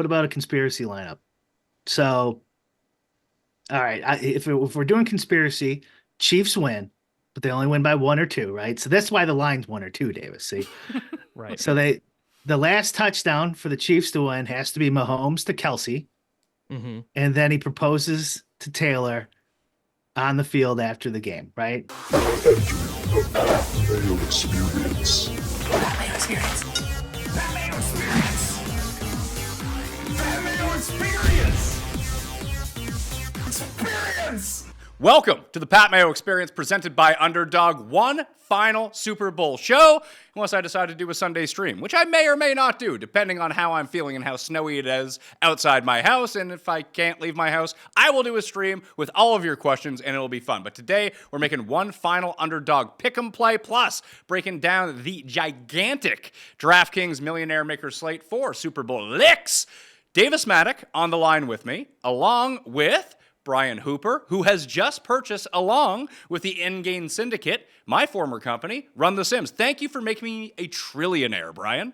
about a conspiracy lineup? So, all right, if we're doing conspiracy, Chiefs win, but they only win by one or two, right? So that's why the line's one or two, Davis. See, Right. so the last touchdown for the Chiefs to win has to be Mahomes to Kelsey, Hmm. and then he proposes to Taylor on the field after the game, right? Mayo experience. Mayo experience. Mayo experience. Mayo experience. Experience. Welcome to the Pat Mayo Experience presented by Underdog. One final Super Bowl show, unless I decide to do a Sunday stream, which I may or may not do, depending on how I'm feeling and how snowy it is outside my house. And if I can't leave my house, I will do a stream with all of your questions, and it'll be fun. But today, we're making one final Underdog Pick'em play, plus breaking down the gigantic DraftKings Millionaire Maker slate for Super Bowl licks. Davis Mattek on the line with me, along with Brian Hooper, who has just purchased, along with the In-Game Syndicate, my former company, Run the Sims. Thank you for making me a trillionaire, Brian.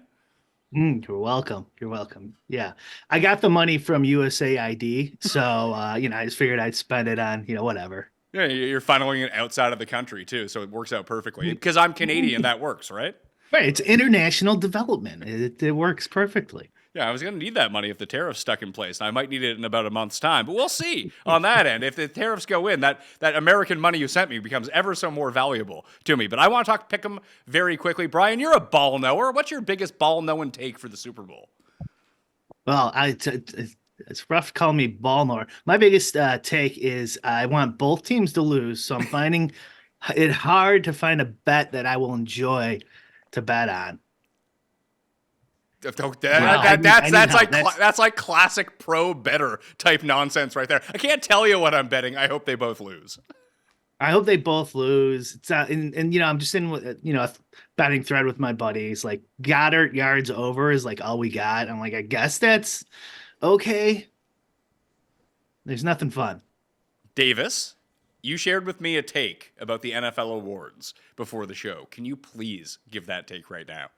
You're welcome. You're welcome. Yeah, I got the money from USAID, so I just figured I'd spend it on whatever. Yeah, you're funneling it outside of the country, too, so it works out perfectly. Because I'm Canadian, that works, right? Right, it's international development. It works perfectly. Yeah, I was going to need that money if the tariffs stuck in place. I might need it in about a month's time, but we'll see on that end. If the tariffs go in, that American money you sent me becomes ever so more valuable to me. But I want to talk pick 'em very quickly. Brian, you're a ball knower. What's your biggest ball knowing take for the Super Bowl? Well, it's rough to call me ball knower. My biggest take is I want both teams to lose, so I'm finding it hard to find a bet that I will enjoy to bet on. That's like classic pro bettor type nonsense right there. I can't tell you what I'm betting. I hope they both lose. I hope they both lose. It's and I'm just in with a betting thread with my buddies. Like Goddard yards over is like all we got. I'm like, I guess that's okay. There's nothing fun. Davis, you shared with me a take about the NFL awards before the show. Can you please give that take right now?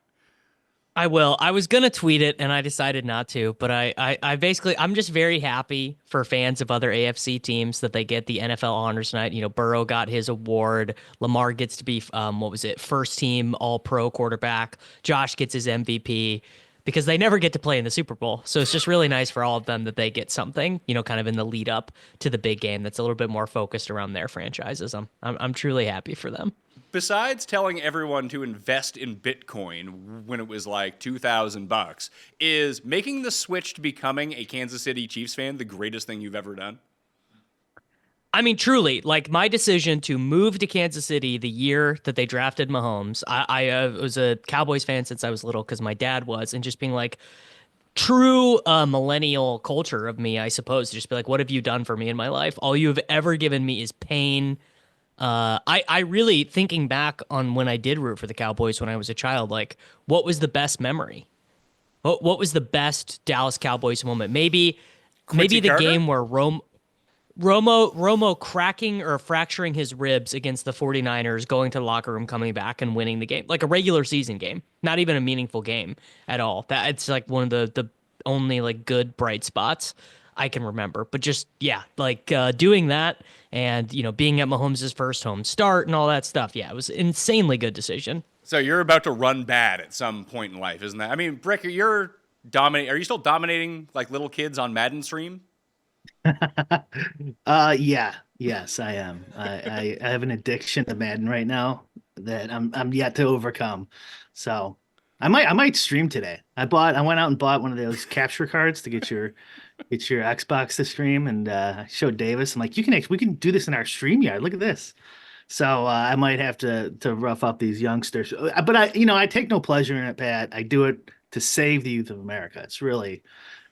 I will. I was gonna tweet it and I decided not to, but I basically I'm just very happy for fans of other AFC teams that they get the NFL honors night. Burrow got his award. Lamar gets to be first team All Pro quarterback. Josh gets his MVP because they never get to play in the Super Bowl. So it's just really nice for all of them that they get something, kind of in the lead up to the big game that's a little bit more focused around their franchises. I'm truly happy for them. Besides telling everyone to invest in Bitcoin when it was like $2,000, is making the switch to becoming a Kansas City Chiefs fan the greatest thing you've ever done? I mean, truly, like my decision to move to Kansas City the year that they drafted Mahomes, I was a Cowboys fan since I was little because my dad was, and just being like, true millennial culture of me, I suppose, to just be like, what have you done for me in my life? All you have ever given me is pain. I really, thinking back on when I did root for the Cowboys when I was a child, like what was the best memory? What was the best Dallas Cowboys moment? Maybe Quincy the Carter? game where Romo cracking or fracturing his ribs against the 49ers, going to the locker room, coming back and winning the game, like a regular season game, not even a meaningful game at all. That it's like one of the only like good bright spots I can remember. But just doing that and being at Mahomes' first home start and all that stuff. Yeah, it was an insanely good decision. So you're about to run bad at some point in life, isn't that? I mean, Brick, are you still dominating like little kids on Madden stream? Yeah, yes, I am. I have an addiction to Madden right now that I'm yet to overcome. So I might stream today. I went out and bought one of those capture cards to get your Xbox to stream, and I showed Davis. I'm like, we can do this in our stream yard. Look at this. So I might have to rough up these youngsters, but I take no pleasure in it, Pat. I do it to save the youth of America. It's really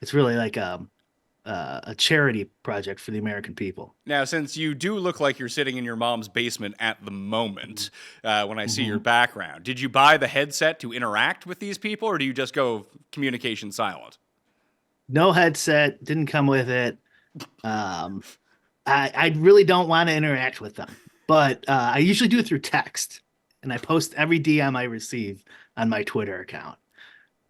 like a charity project for the American people. Now, since you do look like you're sitting in your mom's basement at the moment, when I see your background, did you buy the headset to interact with these people, or do you just go communication silent? No headset, didn't come with it. I really don't want to interact with them, but I usually do it through text, and I post every DM I receive on my Twitter account.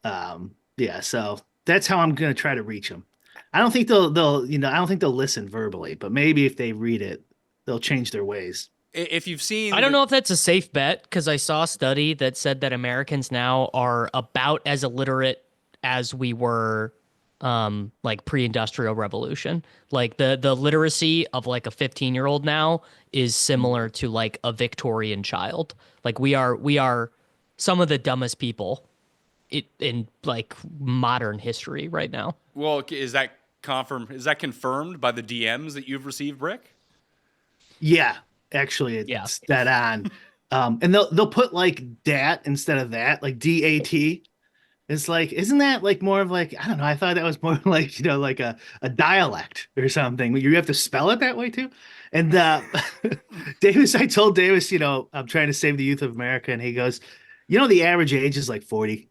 Yeah, so that's how I'm gonna try to reach them. I don't think they'll I don't think they'll listen verbally, but maybe if they read it, they'll change their ways. If you've seen, I don't know if that's a safe bet because I saw a study that said that Americans now are about as illiterate as we were like pre-industrial revolution. Like the literacy of like a 15-year-old now is similar to like a Victorian child. Like we are some of the dumbest people in like modern history right now. well, is that confirmed by the DMs that you've received, Brick? Yeah, actually, Yeah. it's dead on. And they'll put like dat instead of that, like DAT. It's like, isn't that like more of like, I don't know. I thought that was more like, like a dialect or something. You have to spell it that way too. And Davis, I told Davis, I'm trying to save the youth of America. And he goes, the average age is like 40.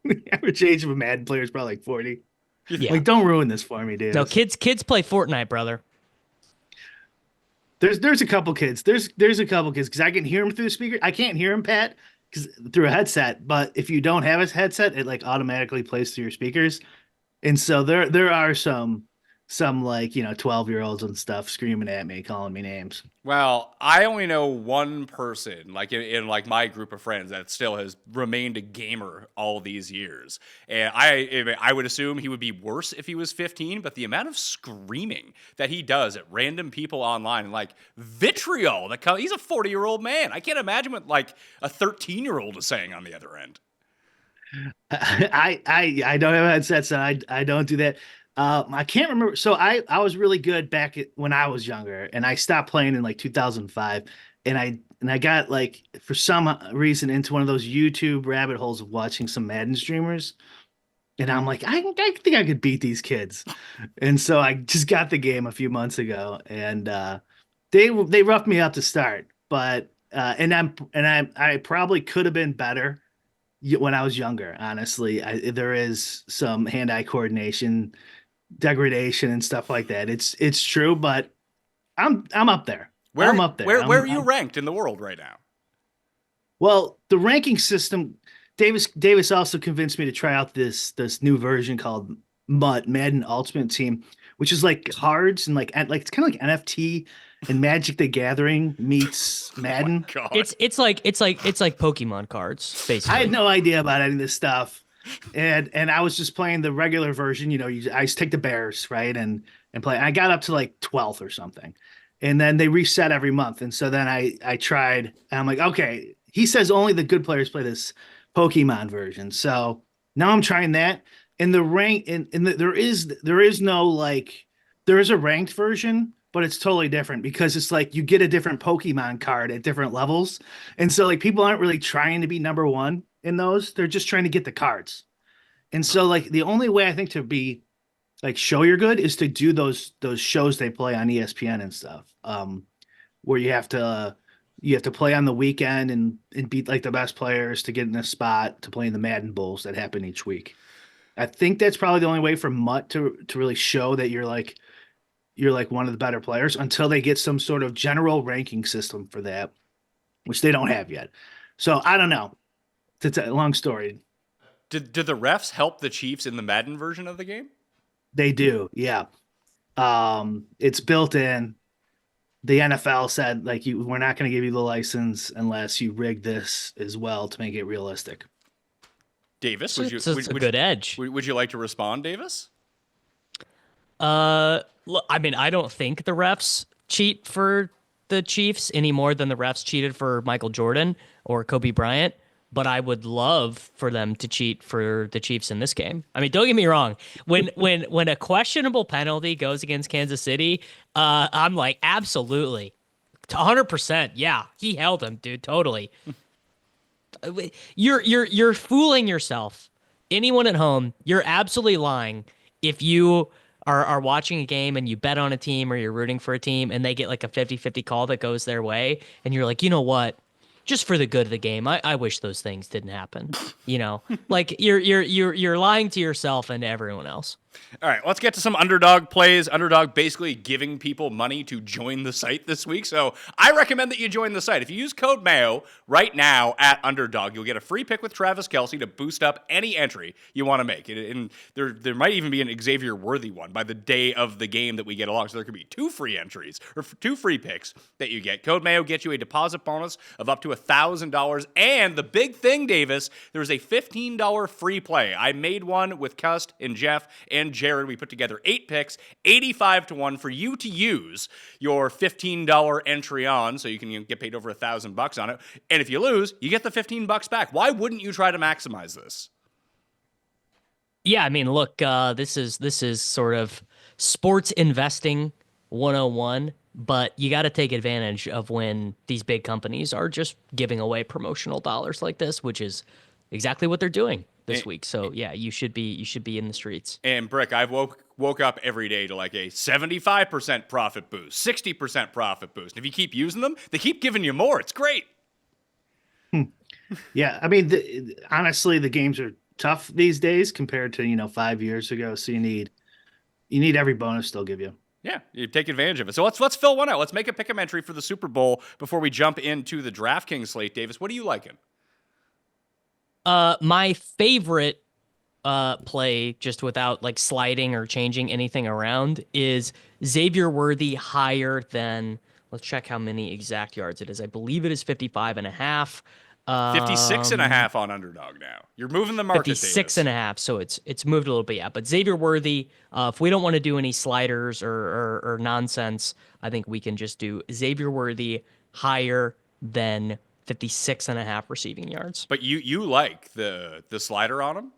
The average age of a Madden player is probably like 40. Yeah. Like, don't ruin this for me, Davis. No, kids play Fortnite, brother. There's a couple kids. There's a couple kids because I can hear them through the speaker. I can't hear them, Pat, because through a headset. But if you don't have a headset, it like automatically plays through your speakers. And so there are some like 12-year-olds and stuff screaming at me, calling me names. Well, I only know one person, like in like my group of friends, that still has remained a gamer all these years, and I would assume he would be worse if he was 15. But the amount of screaming that he does at random people online, like vitriol that comes, he's a 40-year-old man. I can't imagine what like a 13-year-old is saying on the other end. I don't have a headset, so I don't do that. I can't remember. So I was really good back when I was younger, and I stopped playing in like 2005. And I got like for some reason into one of those YouTube rabbit holes of watching some Madden streamers, and I'm like, I think I could beat these kids. And so I just got the game a few months ago, and they roughed me up to start, but I probably could have been better when I was younger. Honestly, there is some hand-eye coordination degradation and stuff like that. It's true, but I'm up there. I'm up there. Where are you ranked in the world right now? Well, the ranking system, Davis also convinced me to try out this new version called Madden Ultimate Team, which is like cards and like it's kind of like NFT and Magic the Gathering meets Madden. God. It's like Pokemon cards, basically. I had no idea about any of this stuff. And I was just playing the regular version, I just take the Bears, right? And play. I got up to like 12th or something. And then they reset every month. And so then I tried, and I'm like, okay, he says only the good players play this Pokemon version. So now I'm trying that. And the rank there is no like, there is a ranked version, but it's totally different because it's like you get a different Pokemon card at different levels. And so like people aren't really trying to be number one in those. They're just trying to get the cards. And so like the only way I think to be like show you're good is to do those shows they play on ESPN and stuff. Where you have to play on the weekend and beat like the best players to get in a spot to play in the Madden Bowls that happen each week. I think that's probably the only way for Mutt to really show that you're like one of the better players until they get some sort of general ranking system for that, which they don't have yet. So I don't know. It's a long story. Did the refs help the Chiefs in the Madden version of the game? They do, yeah. It's built in. The NFL said like we're not going to give you the license unless you rig this as well to make it realistic. Davis, It's a good edge. Would you like to respond, Davis? Look, I mean, I don't think the refs cheat for the Chiefs any more than the refs cheated for Michael Jordan or Kobe Bryant. But I would love for them to cheat for the Chiefs in this game. I mean, don't get me wrong. When a questionable penalty goes against Kansas City, I'm like, absolutely, 100%. Yeah, he held him, dude. Totally. You're fooling yourself. Anyone at home, you're absolutely lying if you are watching a game and you bet on a team or you're rooting for a team and they get like a 50-50 call that goes their way and you're like, you know what? just for the good of the game. I wish those things didn't happen. You know, like you're lying to yourself and to everyone else. All right, let's get to some Underdog plays. Underdog basically giving people money to join the site this week. So I recommend that you join the site. If you use code Mayo right now at Underdog, you'll get a free pick with Travis Kelce to boost up any entry you want to make. And there might even be an Xavier Worthy one by the day of the game that we get along. So there could be 2 free entries or 2 free picks that you get. Code Mayo gets you a deposit bonus of up to $1,000. And the big thing, Davis, there's a $15 free play. I made one with Cust and Jeff and Jared. We put together 8 picks, 85-1 for you to use your $15 entry on, so you can get paid over $1,000 on it. And if you lose, you get the $15 back. Why wouldn't you try to maximize this? Yeah, I mean, look, this is sort of sports investing 101, but you got to take advantage of when these big companies are just giving away promotional dollars like this, which is exactly what they're doing this week. So yeah, you should be in the streets. And Brick, I've woke up every day to like a 75% profit boost, 60% profit boost. And if you keep using them, they keep giving you more. It's great. Yeah, I mean, honestly, the games are tough these days compared to 5 years ago. So you need every bonus they'll give you. Yeah, you take advantage of it. So let's fill one out. Let's make a pick 'em entry for the Super Bowl before we jump into the DraftKings slate. Davis, what are you liking? My favorite play, just without like sliding or changing anything around, is Xavier Worthy higher than, let's check how many exact yards it is. I believe it is 55.5. 56.5 on Underdog now. You're moving the market, 56.5, so it's moved a little bit, yeah. But Xavier Worthy, if we don't want to do any sliders or nonsense, I think we can just do Xavier Worthy higher than 56.5 receiving yards. But you like the slider on him?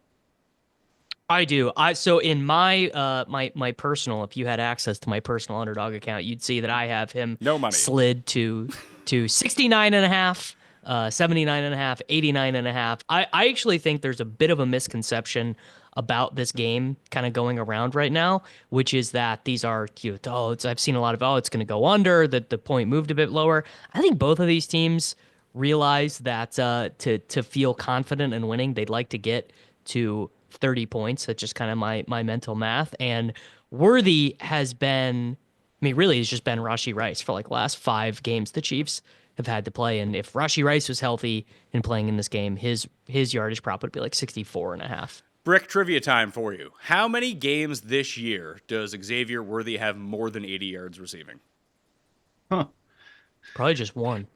I do. So in my my personal, if you had access to my personal Underdog account, you'd see that I have him no money slid to 69.5. 79.5, 89.5. I actually think there's a bit of a misconception about this game kind of going around right now, which is that these are cute. I've seen a lot of, it's going to go under, that the point moved a bit lower. I think both of these teams realize that to feel confident in winning, they'd like to get to 30 points. That's just kind of my mental math. And Worthy has been, really it's just been Rashee Rice for like the last 5 games the Chiefs have had to play. And if Rashee Rice was healthy and playing in this game, his yardage prop would be like 64.5. Brick, trivia time for you. How many games this year does Xavier Worthy have more than 80 yards receiving? Huh. Probably just 1.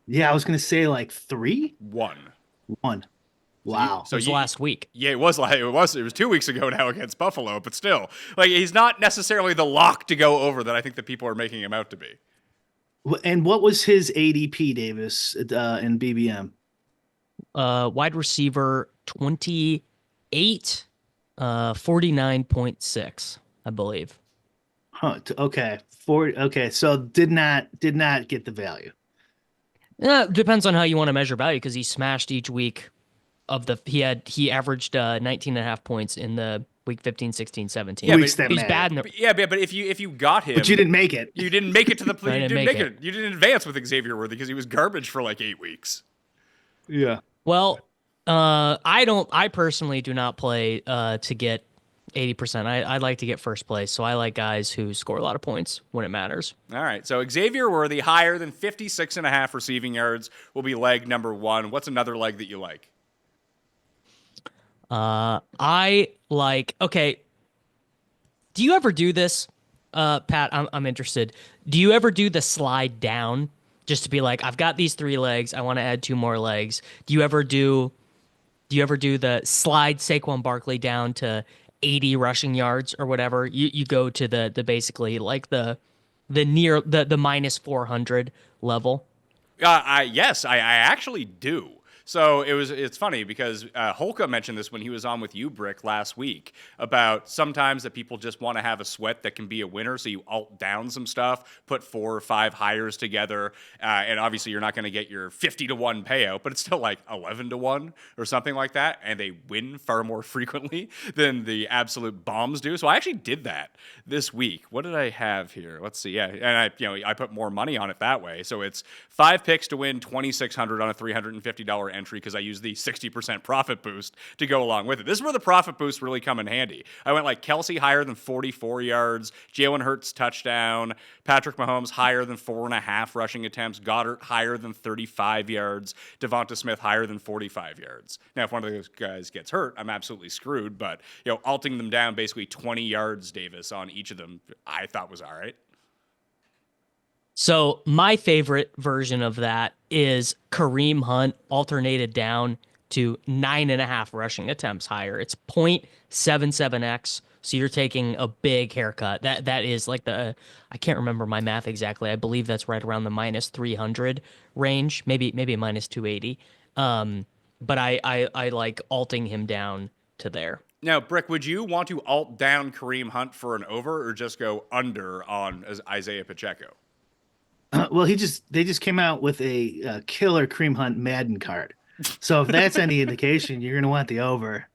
Yeah, I was going to say like 3? 1. Wow. So it was last week. Yeah, it was 2 weeks ago now against Buffalo, but still, like, he's not necessarily the lock to go over that I think that people are making him out to be. And what was his ADP, Davis, in BBM? Wide receiver 28, 49.6, I believe. Huh. Okay. Okay. So did not get the value. Depends on how you want to measure value, because he smashed each week of he averaged 19.5 points in the week 15, 16, 17. Yeah, he's bad. But if you got him, but you didn't make it. You didn't make it to the play. You didn't make it. it. You didn't advance with Xavier Worthy because he was garbage for like 8 weeks. Yeah. Well, I personally do not play to get 80%. I'd like to get first place, so I like guys who score a lot of points when it matters. All right, so Xavier Worthy higher than 56.5 receiving yards will be leg number 1. What's another leg that you like? I like, okay. Do you ever do this, Pat? I'm interested. Do you ever do the slide down just to be like, I've got these 3 legs, I want to add 2 more legs? Do you ever do the slide Saquon Barkley down to 80 rushing yards or whatever? You go to the basically like the near the minus 400 level? Yes, I actually do. So it's funny because Holka mentioned this when he was on with you, Brick, last week about sometimes that people just want to have a sweat that can be a winner. So you alt down some stuff, put 4 or 5 hires together, and obviously you're not going to get your 50-1 payout, but it's still like 11-1 or something like that, and they win far more frequently than the absolute bombs do. So I actually did that this week. What did I have here? Let's see. Yeah, and I put more money on it that way. So it's 5 picks to win $2,600 on a $350 entry because I used the 60% profit boost to go along with it. This is where the profit boost really come in handy. I went like Kelsey higher than 44 yards, Jalen Hurts touchdown, Patrick Mahomes higher than 4.5 rushing attempts, Goddard higher than 35 yards, Devonta Smith higher than 45 yards. Now, if one of those guys gets hurt, I'm absolutely screwed, but alting them down basically 20 yards, Davis, on each of them, I thought was all right. So my favorite version of that is Kareem Hunt alternated down to 9.5 rushing attempts higher. It's 0.77x. So you're taking a big haircut. That is like I can't remember my math exactly. I believe that's right around the minus 300 range, maybe minus 280. But I like alting him down to there. Now, Brick, would you want to alt down Kareem Hunt for an over or just go under on Isaiah Pacheco? Well, they just came out with a killer Kareem Hunt Madden card. So if that's any indication, you're going to want the over.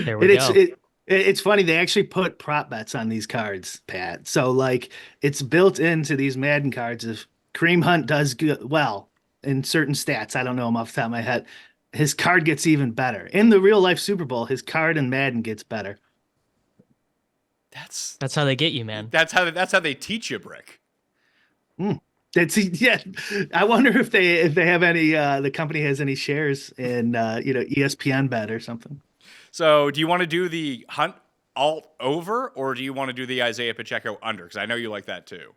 There we go. It's funny. They actually put prop bets on these cards, Pat. So like it's built into these Madden cards. If Kareem Hunt does good, well in certain stats, I don't know them off the top of my head, his card gets even better. In the real life Super Bowl, his card in Madden gets better. That's how they get you, man. That's how they teach you, Brick. Yeah. I wonder if they have any. The company has any shares in ESPN bet or something. So, do you want to do the Hunt alt over, or do you want to do the Isaiah Pacheco under? Because I know you like that too.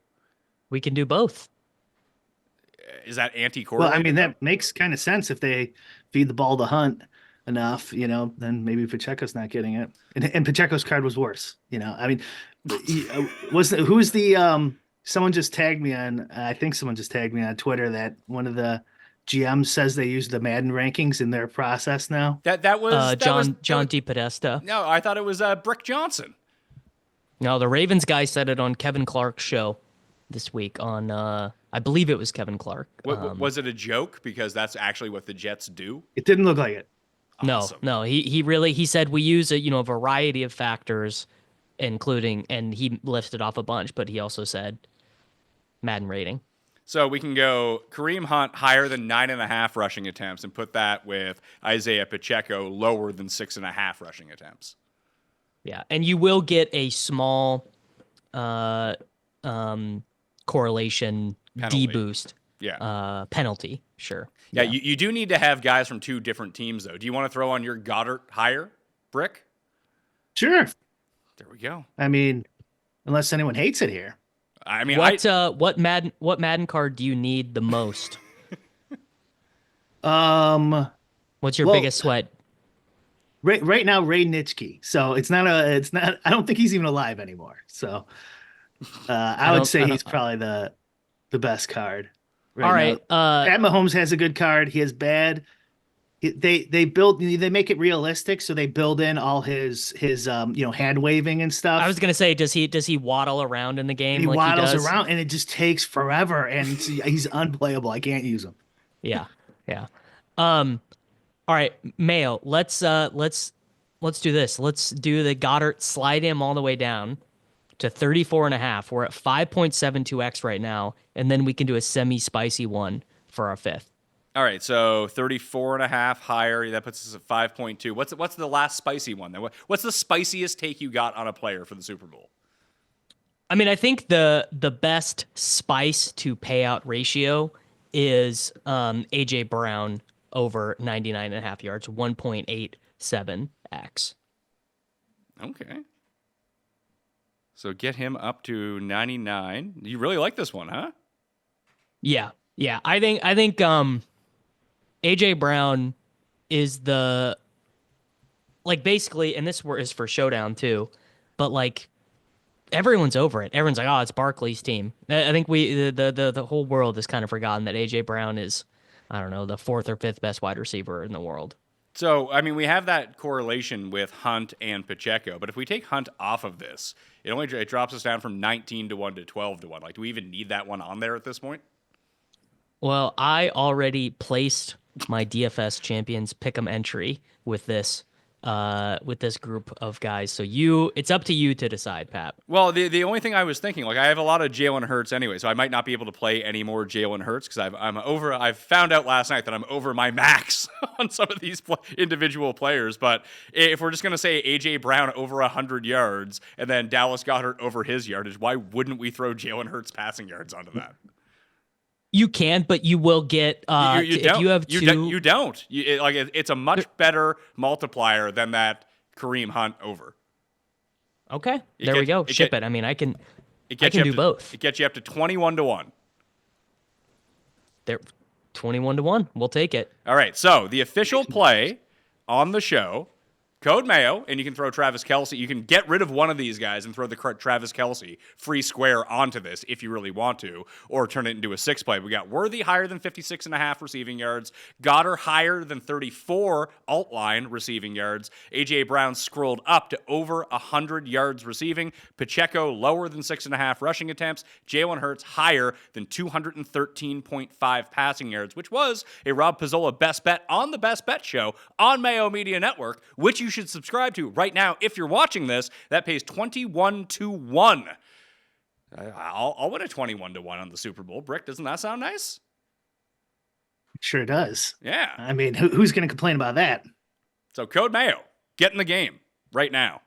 We can do both. Is that anti-correlated? Well, I mean that makes kind of sense if they feed the ball to Hunt enough, then maybe Pacheco's not getting it, and Pacheco's card was worse. I mean, who's the someone just tagged me on. I think someone just tagged me on Twitter that one of the GMs says they use the Madden rankings in their process now. That was John DePodesta. No, I thought it was Brick Johnson. No, the Ravens guy said it on Kevin Clark's show this week on I believe it was Kevin Clark. Was it a joke? Because that's actually what the Jets do. It didn't look like it. Awesome. No. He said we use a variety of factors, including, and he listed off a bunch, but he also said Madden rating. So we can go Kareem Hunt higher than 9.5 rushing attempts and put that with Isaiah Pacheco lower than 6.5 rushing attempts. Yeah, and you will get a small correlation Penalty. deboost. Yeah. Penalty, sure. Yeah, you do need to have guys from 2 different teams, though. Do you want to throw on your Goddard higher, Brick? Sure. There we go. I mean, unless anyone hates it here. I mean, what Madden card do you need the most? What's your biggest sweat? Right now, Ray Nitschke. So it's not. I don't think he's even alive anymore. So I would say he's probably the best card. All right. Pat Mahomes has a good card. He has bad. They make it realistic, so they build in all his hand waving and stuff. I was gonna say, does he waddle around in the game? He like waddles he does? around, and it just takes forever, and he's unplayable. I can't use him. Yeah. All right, Mayo. Let's do this. Let's do the Goddard, slide him all the way down to 34.5. We're at 5.72x right now, and then we can do a semi-spicy one for our 5th. All right, so 34.5 higher. That puts us at 5.2. What's the last spicy one then? What's the spiciest take you got on a player for the Super Bowl? I mean, I think the best spice to payout ratio is AJ Brown over 99.5 yards, 1.87x. Okay. So get him up to 99. You really like this one, huh? Yeah. I think AJ Brown is basically, and this is for Showdown too, but everyone's over it. Everyone's like, oh, it's Barkley's team. I think the whole world has kind of forgotten that AJ Brown is I don't know, the 4th or 5th best wide receiver in the world. So, I mean, we have that correlation with Hunt and Pacheco, but if we take Hunt off of this, it drops us down from 19 to 1 to 12 to 1. Like, do we even need that one on there at this point? Well, I already placed my DFS champions pick'em entry with this group of guys. So it's up to you to decide, Pat. Well, the only thing I was thinking, like I have a lot of Jalen Hurts anyway, so I might not be able to play any more Jalen Hurts because I've found out last night that I'm over my max on some of these individual players. But if we're just gonna say AJ Brown over 100 yards and then Dallas Goedert over his yardage, why wouldn't we throw Jalen Hurts passing yards onto that? You can, but you will get if you have two. You don't. It's a much better multiplier than that Kareem Hunt over. Okay, there we go. Ship it. I mean, I can do both. It gets you up to 21 to 1. There, 21 to 1. We'll take it. All right. So the official play on the show. Code Mayo, and you can throw Travis Kelce. You can get rid of one of these guys and throw the Travis Kelce free square onto this if you really want to, or turn it into a 6-play. We got Worthy higher than 56.5 receiving yards, Goddard higher than 34 alt line receiving yards, A.J. Brown scrolled up to over 100 yards receiving, Pacheco lower than 6.5 rushing attempts, Jalen Hurts higher than 213.5 passing yards, which was a Rob Pizzola best bet on the Best Bet Show on Mayo Media Network, which you should subscribe to right now if you're watching this. That pays 21 to 1. I'll win a 21 to 1 on the Super Bowl. Brick, doesn't that sound nice? Sure does. Yeah. I mean, who's going to complain about that? So code Mayo. Get in the game right now.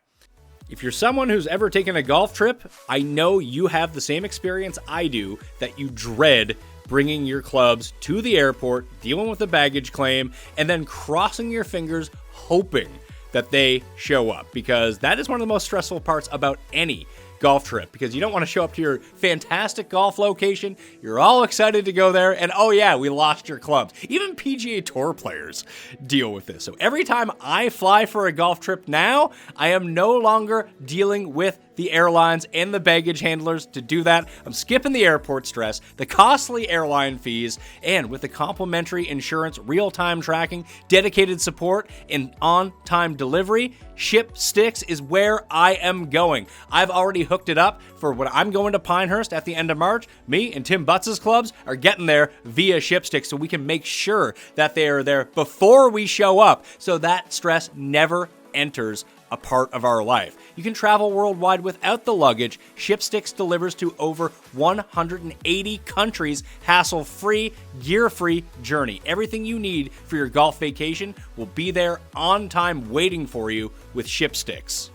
If you're someone who's ever taken a golf trip, I know you have the same experience I do, that you dread bringing your clubs to the airport, dealing with the baggage claim, and then crossing your fingers hoping that they show up, because that is one of the most stressful parts about any golf trip, because you don't want to show up to your fantastic golf location. You're all excited to go there, and oh yeah, we lost your clubs. Even PGA Tour players deal with this. So every time I fly for a golf trip now, I am no longer dealing with the airlines and the baggage handlers to do that. I'm skipping the airport stress, the costly airline fees, and with the complimentary insurance, real-time tracking, dedicated support, and on-time delivery, ShipSticks is where I am going. I've already hooked it up for when I'm going to Pinehurst at the end of March. Me and Tim Butts' clubs are getting there via ShipSticks, so we can make sure that they are there before we show up, so that stress never enters a part of our life. You can travel worldwide without the luggage. ShipSticks delivers to over 180 countries, hassle-free, gear-free journey. Everything you need for your golf vacation will be there on time waiting for you with ShipSticks.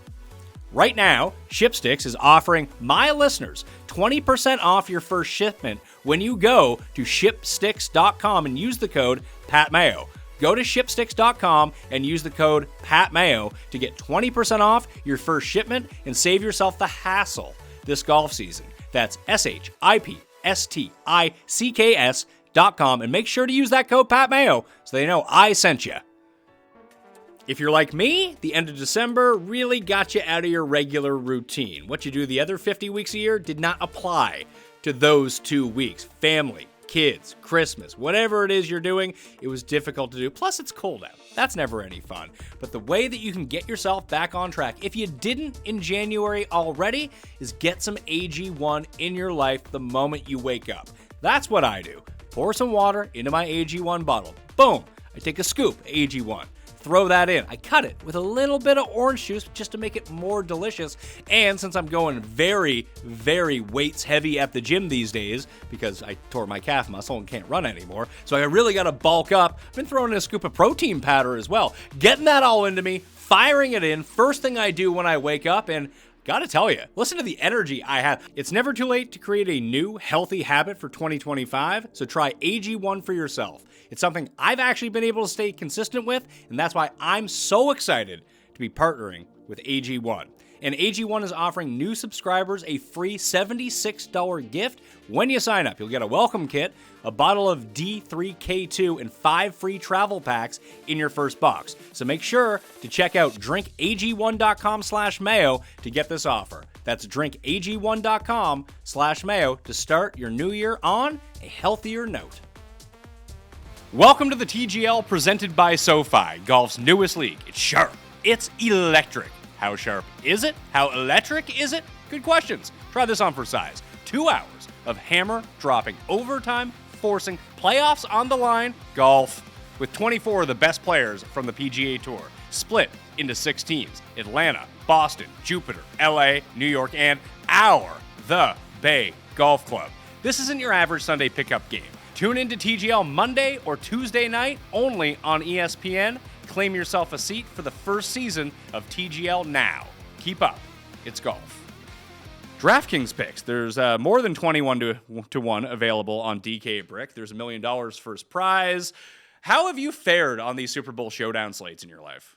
Right now, ShipSticks is offering my listeners 20% off your first shipment when you go to shipsticks.com and use the code PATMAYO. Go to shipsticks.com and use the code PATMAYO to get 20% off your first shipment and save yourself the hassle this golf season. That's shipsticks.com, and make sure to use that code PATMAYO so they know I sent you. If you're like me, the end of December really got you out of your regular routine. What you do the other 50 weeks a year did not apply to those 2 weeks. Family, kids, Christmas, whatever it is you're doing, it was difficult to do. Plus, it's cold out. That's never any fun. But the way that you can get yourself back on track, if you didn't in January already, is get some AG1 in your life the moment you wake up. That's what I do. Pour some water into my AG1 bottle. Boom! I take a scoop of AG1. Throw that in. I cut it with a little bit of orange juice just to make it more delicious. And since I'm going very, very weights heavy at the gym these days, because I tore my calf muscle and can't run anymore, so I really got to bulk up, I've been throwing in a scoop of protein powder as well. Getting that all into me, firing it in, first thing I do when I wake up, and gotta tell you, listen to the energy I have. It's never too late to create a new, healthy habit for 2025, so try AG1 for yourself. It's something I've actually been able to stay consistent with, and that's why I'm so excited to be partnering with AG1. And AG1 is offering new subscribers a free $76 gift when you sign up. You'll get a welcome kit, a bottle of D3K2, and 5 free travel packs in your first box. So make sure to check out drinkag1.com/mayo to get this offer. That's drinkag1.com/mayo to start your new year on a healthier note. Welcome to the TGL presented by SoFi, golf's newest league. It's sharp. It's electric. How sharp is it? How electric is it? Good questions. Try this on for size. 2 hours of hammer-dropping overtime, forcing playoffs on the line golf with 24 of the best players from the PGA Tour, split into 6 teams: Atlanta, Boston, Jupiter, LA, New York, and the Bay Golf Club. This isn't your average Sunday pickup game. Tune in to TGL Monday or Tuesday night only on ESPN. Claim yourself a seat for the first season of TGL now. Keep up. It's golf. DraftKings Picks. There's more than 21 to 1 available on DK Brick. There's $1 million first prize. How have you fared on these Super Bowl showdown slates in your life?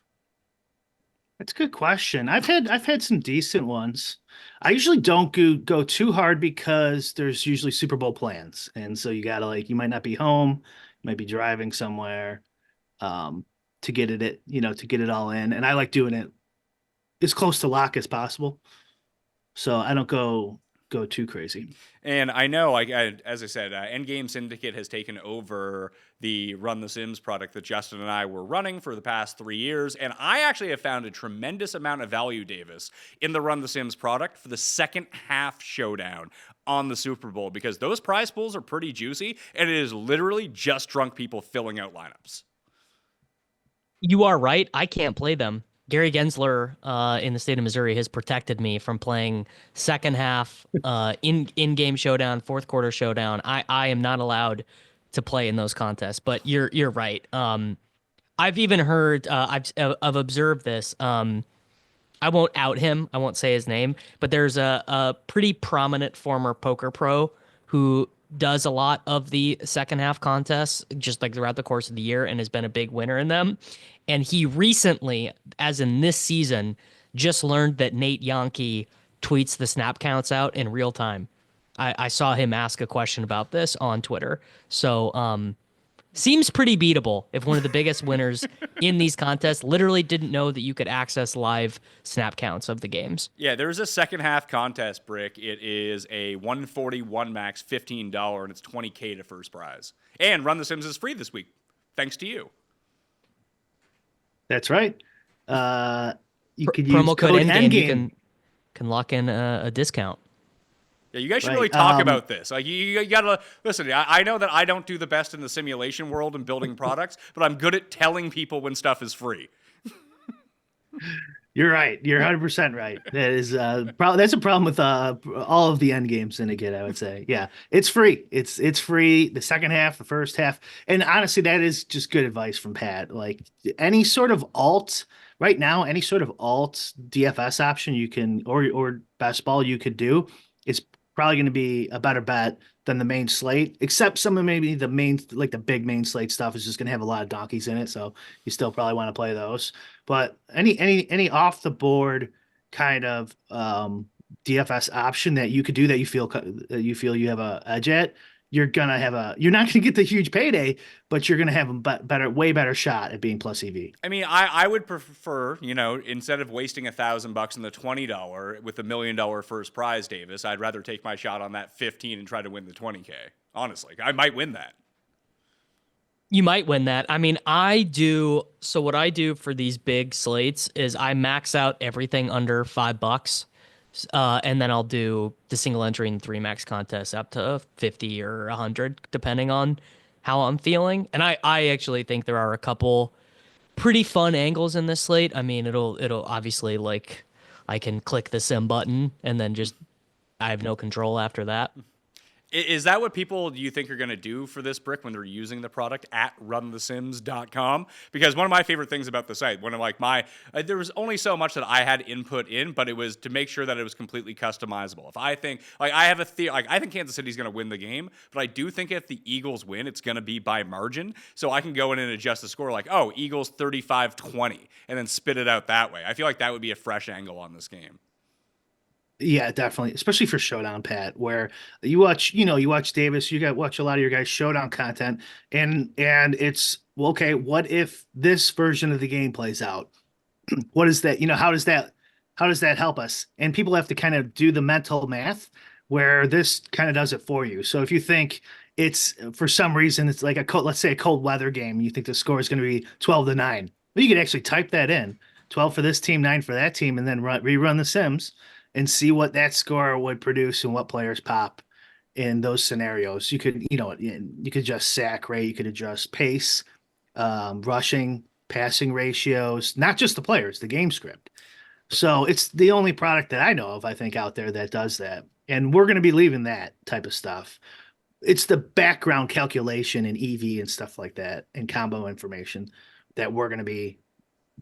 That's a good question. I've had some decent ones. I usually don't go too hard because there's usually Super Bowl plans, and so you gotta you might not be home, you might be driving somewhere, to get it all in. And I like doing it as close to lock as possible, so I don't go too crazy. And I know, as I said, Endgame Syndicate has taken over the Run the Sims product that Justin and I were running for the past 3 years. And I actually have found a tremendous amount of value, Davis, in the Run the Sims product for the second half showdown on the Super Bowl, because those prize pools are pretty juicy, and it is literally just drunk people filling out lineups. You are right. I can't play them. Gary Gensler in the state of Missouri has protected me from playing second half in-game showdown, fourth quarter showdown. I am not allowed to play in those contests, but you're right. I've even heard, I've observed this. I won't out him. I won't say his name, but there's a pretty prominent former poker pro who does a lot of the second half contests, just like throughout the course of the year, and has been a big winner in them. And he recently, as in this season, just learned that Nate Yonke tweets the snap counts out in real time. I saw him ask a question about this on Twitter. So seems pretty beatable if one of the biggest winners in these contests literally didn't know that you could access live snap counts of the games. Yeah, there's a second half contest, Brick. It is a 141 max, $15, and it's $20K to first prize. And Run the Sims is free this week, thanks to you. That's right. You could use promo code Endgame. You Endgame. can lock in a discount. Yeah, you guys should Right. really talk about this. Like, you gotta listen. I know that I don't do the best in the simulation world and building products, but I'm good at telling people when stuff is free. You're right. You're 100% right. That is that's a problem with all of the Endgame Syndicate, I would say. Yeah, it's free. It's free. The second half, the first half, and honestly, that is just good advice from Pat. Like any sort of alt right now, any sort of alt DFS option you can or best ball you could do is probably going to be a better bet than the main slate, except some of maybe the main, like the big main slate stuff is just going to have a lot of donkeys in it. So you still probably want to play those, but any off the board kind of DFS option that you could do that you feel you have a edge at, you're not going to get the huge payday, but you're going to have a way better shot at being plus EV. I mean, I would prefer, instead of wasting $1,000 in the $20 with the $1 million first prize, Davis, I'd rather take my shot on that 15 and try to win the 20K. Honestly, I might win that. You might win that. I mean, so what I do for these big slates is I max out everything under $5. And then I'll do the single entry and 3 max contests up to 50 or 100, depending on how I'm feeling. And I actually think there are a couple pretty fun angles in this slate. I mean, it'll obviously, like, I can click the sim button and then I have no control after that. Is that what people do you think are going to do for this, Brick, when they're using the product at runthesims.com? Because one of my favorite things about the site, there was only so much that I had input in, but it was to make sure that it was completely customizable. If I think, I think Kansas City's going to win the game, but I do think if the Eagles win, it's going to be by margin. So I can go in and adjust the score Eagles 35-20, and then spit it out that way. I feel like that would be a fresh angle on this game. Yeah, definitely. Especially for Showdown, Pat, where you watch Davis, watch a lot of your guys' Showdown content, and it's, well, okay, what if this version of the game plays out? What is that? How does that help us? And people have to kind of do the mental math where this kind of does it for you. So if you think it's for some reason it's like let's say a cold weather game. You think the score is going to be 12-9. Well, you could actually type that in, 12 for this team, 9 for that team, and then rerun the Sims and see what that score would produce and what players pop in those scenarios. You could, you could adjust sack rate, you could adjust pace, rushing, passing ratios, not just the players, the game script. So it's the only product that I know of, I think, out there that does that. And we're going to be leaving that type of stuff. It's the background calculation and EV and stuff like that and combo information that we're going to be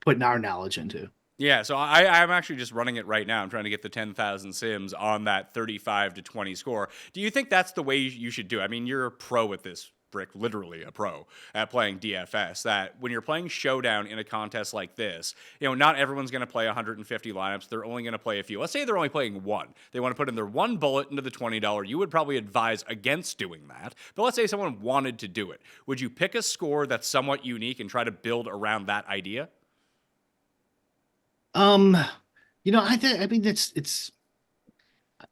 putting our knowledge into. Yeah, so I'm actually just running it right now. I'm trying to get the 10,000 Sims on that 35-20 score. Do you think that's the way you should do it? I mean, you're a pro at this, Brick, literally a pro at playing DFS, that when you're playing Showdown in a contest like this, not everyone's going to play 150 lineups. They're only going to play a few. Let's say they're only playing one. They want to put in their one bullet into the $20. You would probably advise against doing that. But let's say someone wanted to do it. Would you pick a score that's somewhat unique and try to build around that idea? I mean,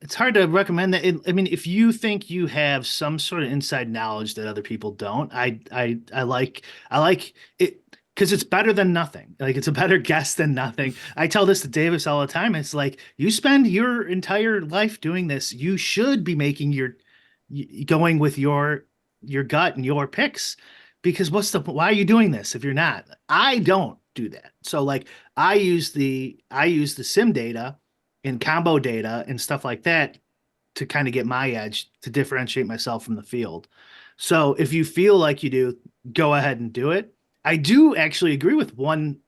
it's hard to recommend that. I mean, if you think you have some sort of inside knowledge that other people don't, I like it because it's better than nothing. Like, it's a better guess than nothing. I tell this to Davis all the time. It's like, you spend your entire life doing this. You should be going with your gut and your picks, because why are you doing this if you're not? I don't do that. So like, I use the sim data and combo data and stuff like that to kind of get my edge, to differentiate myself from the field. So if you feel like you do, go ahead and do it. I do actually agree with one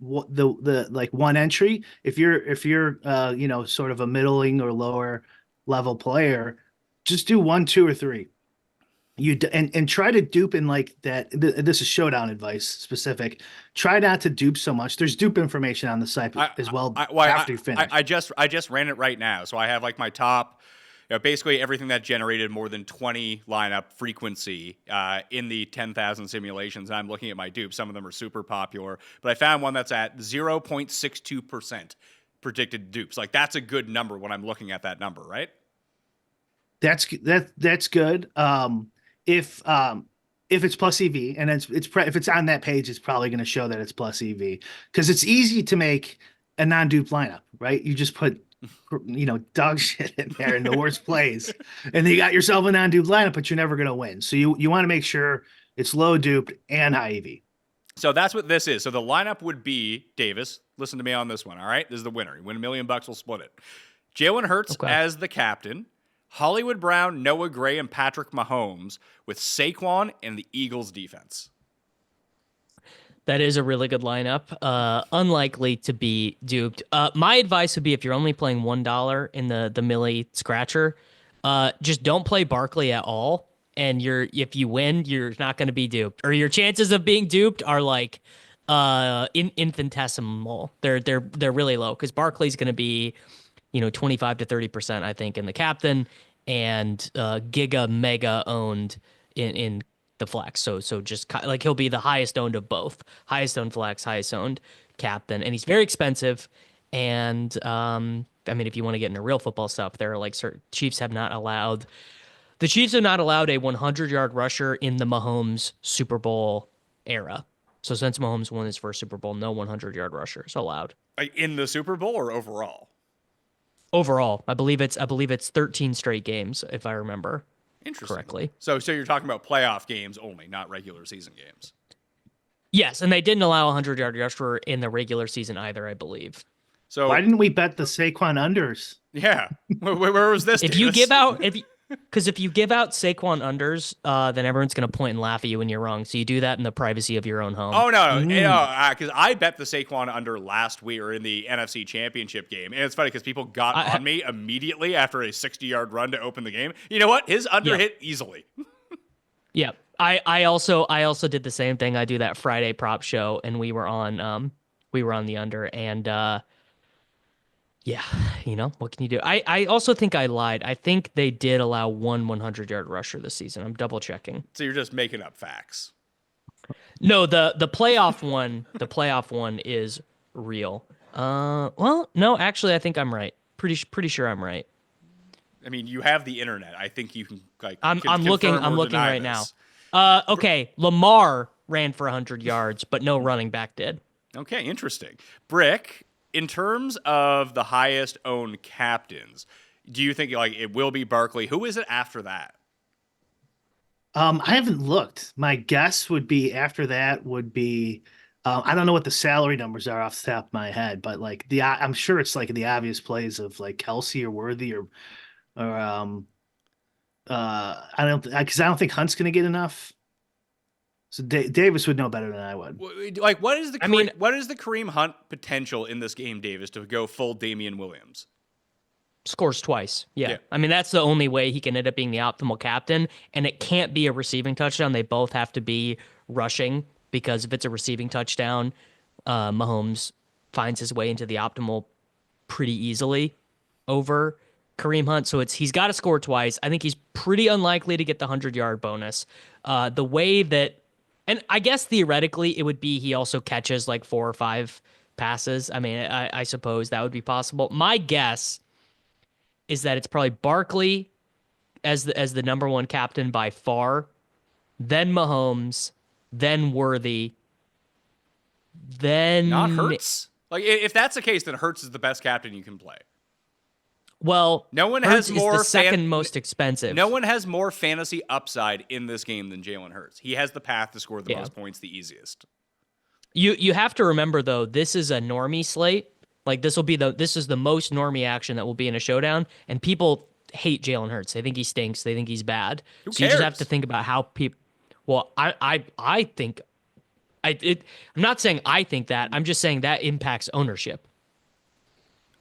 entry. If you're sort of a middling or lower level player, just do 1, 2, or 3. And try to dupe in like that. This is Showdown advice specific. Try not to dupe so much. There's dupe information on the site as well after you finish. I just ran it right now, so I have like my top, basically everything that generated more than 20 lineup frequency in the 10,000 simulations. And I'm looking at my dupes. Some of them are super popular, but I found one that's at 0.62% predicted dupes. Like, that's a good number when I'm looking at that number, right? That's good. If it's plus EV and if it's on that page, it's probably going to show that it's plus EV, because it's easy to make a non-dupe lineup, right? You just put, dog shit in there in the worst plays, and then you got yourself a non-dupe lineup, but you're never going to win. So you want to make sure it's low duped and high EV. So that's what this is. So the lineup would be, Davis, listen to me on this one, all right? This is the winner. You win $1 million, we'll split it. Jalen Hurts as the captain. Hollywood Brown, Noah Gray, and Patrick Mahomes, with Saquon and the Eagles defense. That is a really good lineup. Unlikely to be duped. My advice would be, if you're only playing $1 in the Millie Scratcher, just don't play Barkley at all. And if you win, you're not going to be duped, or your chances of being duped are like infinitesimal. They're really low, because Barkley's going to be 25 to 30%, I think, in the captain, and giga mega owned in the flex. So just like, he'll be the highest owned of both, highest owned flex, highest owned captain, and he's very expensive. And I mean, if you want to get into real football stuff, there are like certain Chiefs have not allowed a 100-yard rusher in the Mahomes Super Bowl era. So since Mahomes won his first Super Bowl, no 100-yard rusher is allowed. In the Super Bowl or overall? Overall, I believe it's 13 straight games, if I remember correctly. So you're talking about playoff games only, not regular season games. Yes, and they didn't allow a 100-yard rusher in the regular season either, I believe. So why didn't we bet the Saquon unders? Yeah, where was this? If you give out Saquon unders, then everyone's going to point and laugh at you when you're wrong. So you do that in the privacy of your own home. Oh, no. Because I bet the Saquon under last week, or in the NFC Championship game. And it's funny because people got on me immediately after a 60-yard run to open the game. You know what? His under hit easily. Yeah. I also did the same thing. I do that Friday prop show, and we were on the under, and yeah, what can you do? I also think I lied. I think they did allow one 100-yard rusher this season. I'm double checking. So you're just making up facts. No, the playoff one is real. Well, no, actually, I think I'm right. Pretty sure I'm right. I mean, you have the internet. I think you can I'm confirm looking. or I'm looking deny right this. now. Okay, Lamar ran for 100 yards, but no running back did. Okay, interesting. Brick, in terms of the highest owned captains, do you think it will be Barkley? Who is it after that? I haven't looked. My guess would be after that would be I don't know what the salary numbers are off the top of my head, but like I'm sure it's like the obvious plays of like Kelsey or Worthy or I don't because I don't think Hunt's gonna get enough. So Davis would know better than I would. What is the I mean- what is the Kareem Hunt potential in this game, Davis, to go full Damian Williams? Scores twice. Yeah. Yeah. I mean, that's the only way he can end up being the optimal captain. And it can't be a receiving touchdown. They both have to be rushing, because if it's a receiving touchdown, Mahomes finds his way into the optimal pretty easily over Kareem Hunt. So he's got to score twice. I think he's pretty unlikely to get the 100-yard bonus. The way that, and I guess theoretically it would be he also catches like 4 or 5 passes. I mean, I suppose that would be possible. My guess is that it's probably Barkley as the number one captain by far, then Mahomes, then Worthy, then Not Hurts? If that's the case, then Hurts is the best captain you can play. Well, No one Hurts has more is the second most expensive. No one has more fantasy upside in this game than Jalen Hurts. He has the path to score the most points the easiest. You have to remember though, this is a normie slate. Like this is the most normie action that will be in a showdown, and people hate Jalen Hurts. They think he stinks. They think he's bad. Who So you just have cares? to think about how people. Well, I think I'm not saying I think that. I'm just saying that impacts ownership.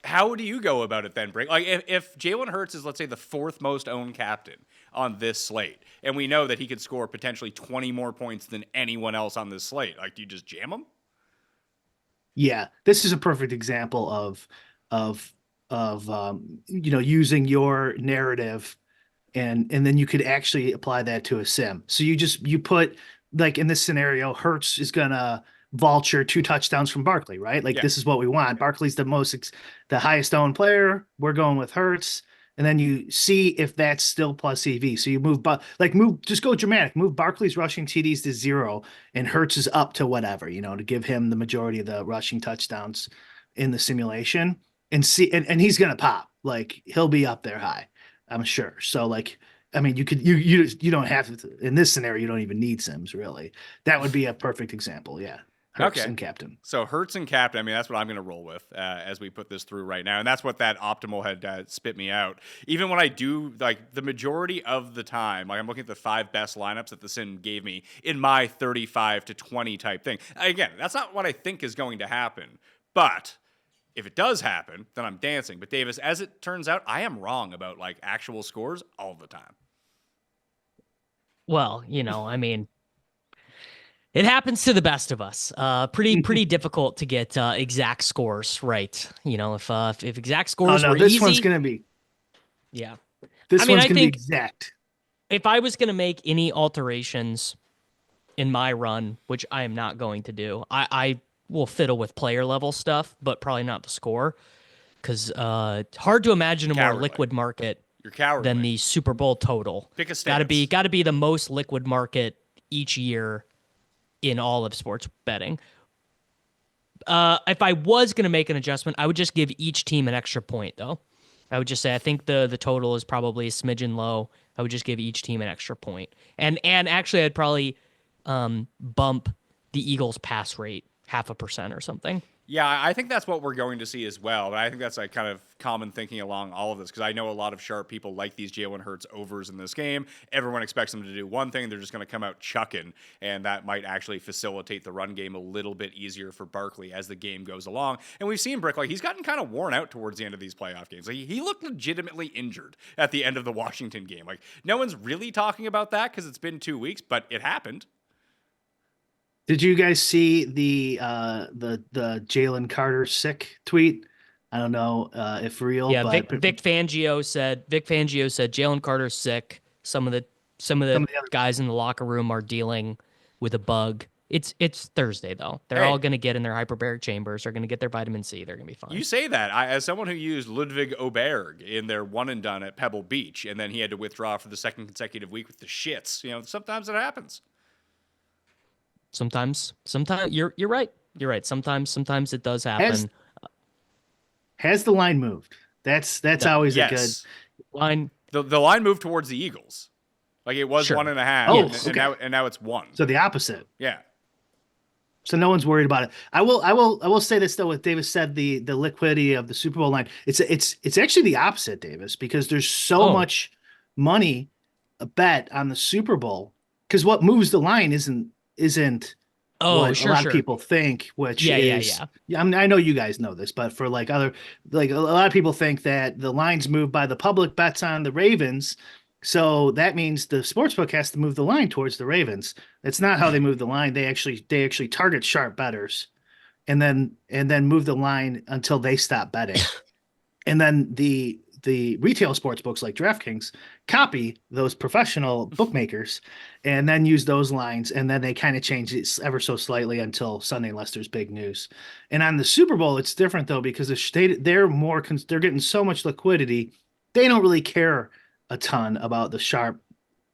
How do you go about it then, Brick? If Jalen Hurts is, let's say, the 4th most owned captain on this slate, and we know that he could score potentially 20 more points than anyone else on this slate, do you just jam him? Yeah, this is a perfect example of using your narrative and then you could actually apply that to a sim. So you put, like in this scenario, Hertz is gonna vulture 2 touchdowns from Barkley, right? Like this is what we want. Barkley's the highest owned player. We're going with Hertz. And then you see if that's still plus EV. So you just go dramatic. Move Barkley's rushing TDs to 0 and Hertz is up to whatever, to give him the majority of the rushing touchdowns in the simulation and see, and he's going to pop. Like he'll be up there high, I'm sure. So I mean, you don't have to, in this scenario, you don't even need Sims really. That would be a perfect example. Yeah. Hurts and captain. So Hurts and captain, I mean, that's what I'm going to roll with as we put this through right now. And that's what that optimal had spit me out. Even when I do, the majority of the time, I'm looking at the 5 best lineups that the sim gave me in my 35 to 20 type thing. Again, that's not what I think is going to happen. But if it does happen, then I'm dancing. But Davis, as it turns out, I am wrong about actual scores all the time. Well, I mean, it happens to the best of us. Pretty difficult to get exact scores right. If exact scores were this easy, one's gonna be. Yeah. This I mean, one's I gonna be think exact. if I was gonna make any alterations in my run, which I am not going to do, I will fiddle with player level stuff, but probably not the score, because hard to imagine a more Cowardly. liquid market You're cowardly. than the Super Bowl total. Pick a stance. Got to be the most liquid market each year in all of sports betting. If I was going to make an adjustment, I would just give each team an extra point, though. I would just say I think the total is probably a smidgen low. I would just give each team an extra point. And actually, I'd probably bump the Eagles' pass rate 0.5% or something. Yeah, I think that's what we're going to see as well. But I think that's kind of common thinking along all of this, because I know a lot of sharp people like these Jalen Hurts overs in this game. Everyone expects them to do one thing. They're just going to come out chucking, and that might actually facilitate the run game a little bit easier for Barkley as the game goes along. And we've seen Brick, he's gotten kind of worn out towards the end of these playoff games. He looked legitimately injured at the end of the Washington game. No one's really talking about that because it's been 2 weeks, but it happened. Did you guys see the Jalen Carter sick tweet? I don't know if real. Yeah, but Vic Fangio said Jalen Carter's sick. Some of the guys in the locker room are dealing with a bug It's Thursday though. They're Hey. all gonna get in their hyperbaric chambers. They're gonna get their vitamin C. They're gonna be fine. You say that. As someone who used Ludwig Oberg in their one and done at Pebble Beach, and then he had to withdraw for the second consecutive week with the shits. Sometimes it happens. Sometimes you're right. You're right. Sometimes it does happen. Has the line moved? That's always a good line. The line moved towards the Eagles. Like it was Sure. 1.5, Oh, and now it's 1. So the opposite. Yeah. So no one's worried about it. I will say this though. What Davis said, the liquidity of the Super Bowl line, it's actually the opposite, Davis, because there's so much money bet on the Super Bowl. Because what moves the line isn't what a lot of people think, which is I mean, I know you guys know this, but for a lot of people think that the lines moved by the public bets on the Ravens. So that means the sportsbook has to move the line towards the Ravens. That's not how they move the line. They actually target sharp bettors and then move the line until they stop betting. And then the retail sports books like DraftKings copy those professional bookmakers and then use those lines. And then they kind of change it ever so slightly until Sunday, unless there's big news. And on the Super Bowl, it's different though, because they're getting so much liquidity. They don't really care a ton about the sharp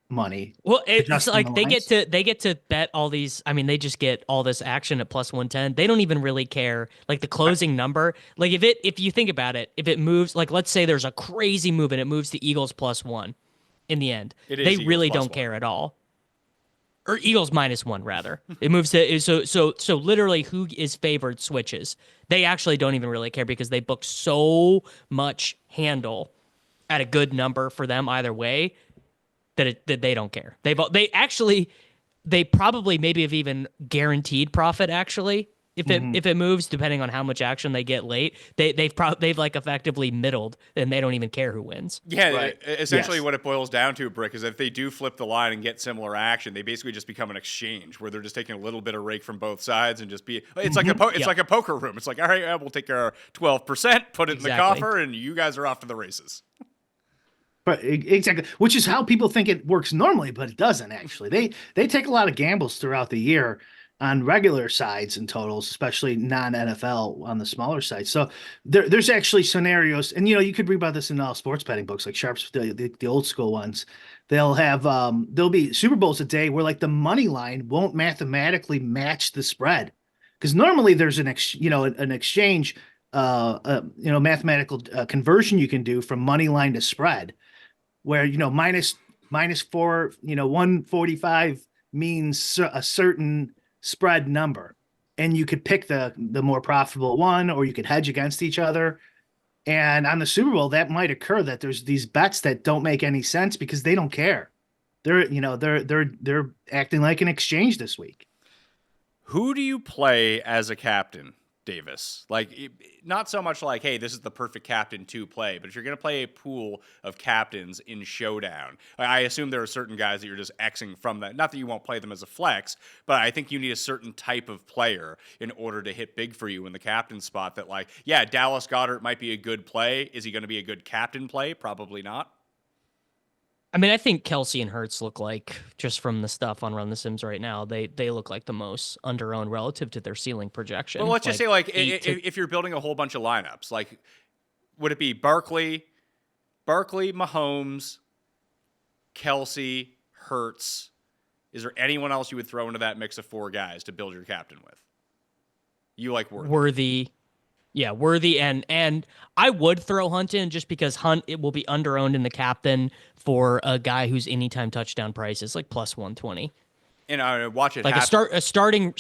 money. Well, it's like they get to bet all these. I mean, they just get all this action at plus 110. They don't even really care like the closing number. Like if you think about it, if it moves, like let's say there's a crazy move and it moves the Eagles +1 in the end, they really don't care at all. Or Eagles -1 rather. It moves to so literally who is favored switches. They actually don't even really care because they book so much handle at a good number for them either way that they don't care. They probably maybe have even guaranteed profit actually if it moves, depending on how much action they get late. They've like effectively middled and they don't even care who wins. Yeah, Right. essentially Yes. what it boils down to, Brick, is if they do flip the line and get similar action, they basically just become an exchange where they're just taking a little bit of rake from both sides and just it's like like a poker room. It's like, all right, we'll take our 12%, put it in the coffer, and you guys are off to the races. But exactly, which is how people think it works normally, but it doesn't actually. They take a lot of gambles throughout the year on regular sides and totals, especially non-NFL on the smaller side. So there's actually scenarios, and you could read about this in all sports betting books, like Sharps, the old school ones. They'll have there'll be Super Bowls a day where like the money line won't mathematically match the spread, because normally there's an exchange, mathematical conversion you can do from money line to spread, where minus 145 means a certain spread number, and you could pick the more profitable one, or you could hedge against each other. And on the Super Bowl, that might occur that there's these bets that don't make any sense because they don't care. They're acting like an exchange this week. Who do you play as a captain, Davis? Like, not so much like, hey, this is the perfect captain to play, but if you're going to play a pool of captains in Showdown, I assume there are certain guys that you're just Xing from that. Not that you won't play them as a flex, but I think you need a certain type of player in order to hit big for you in the captain spot that, like, yeah, Dallas Goedert might be a good play. Is he going to be a good captain play? Probably not. I mean, I think Kelsey and Hurts look like, just from the stuff on Run the Sims right now, they look like the most under-owned relative to their ceiling projection. Well, let's just say, like, if you're building a whole bunch of lineups, like, would it be Barkley, Mahomes, Kelsey, Hurts? Is there anyone else you would throw into that mix of four guys to build your captain with? You like Worthy. Worthy, and I would throw Hunt in just because Hunt, it will be under-owned in the captain for a guy whose anytime touchdown price is like plus 120. And watch it like happen. a starting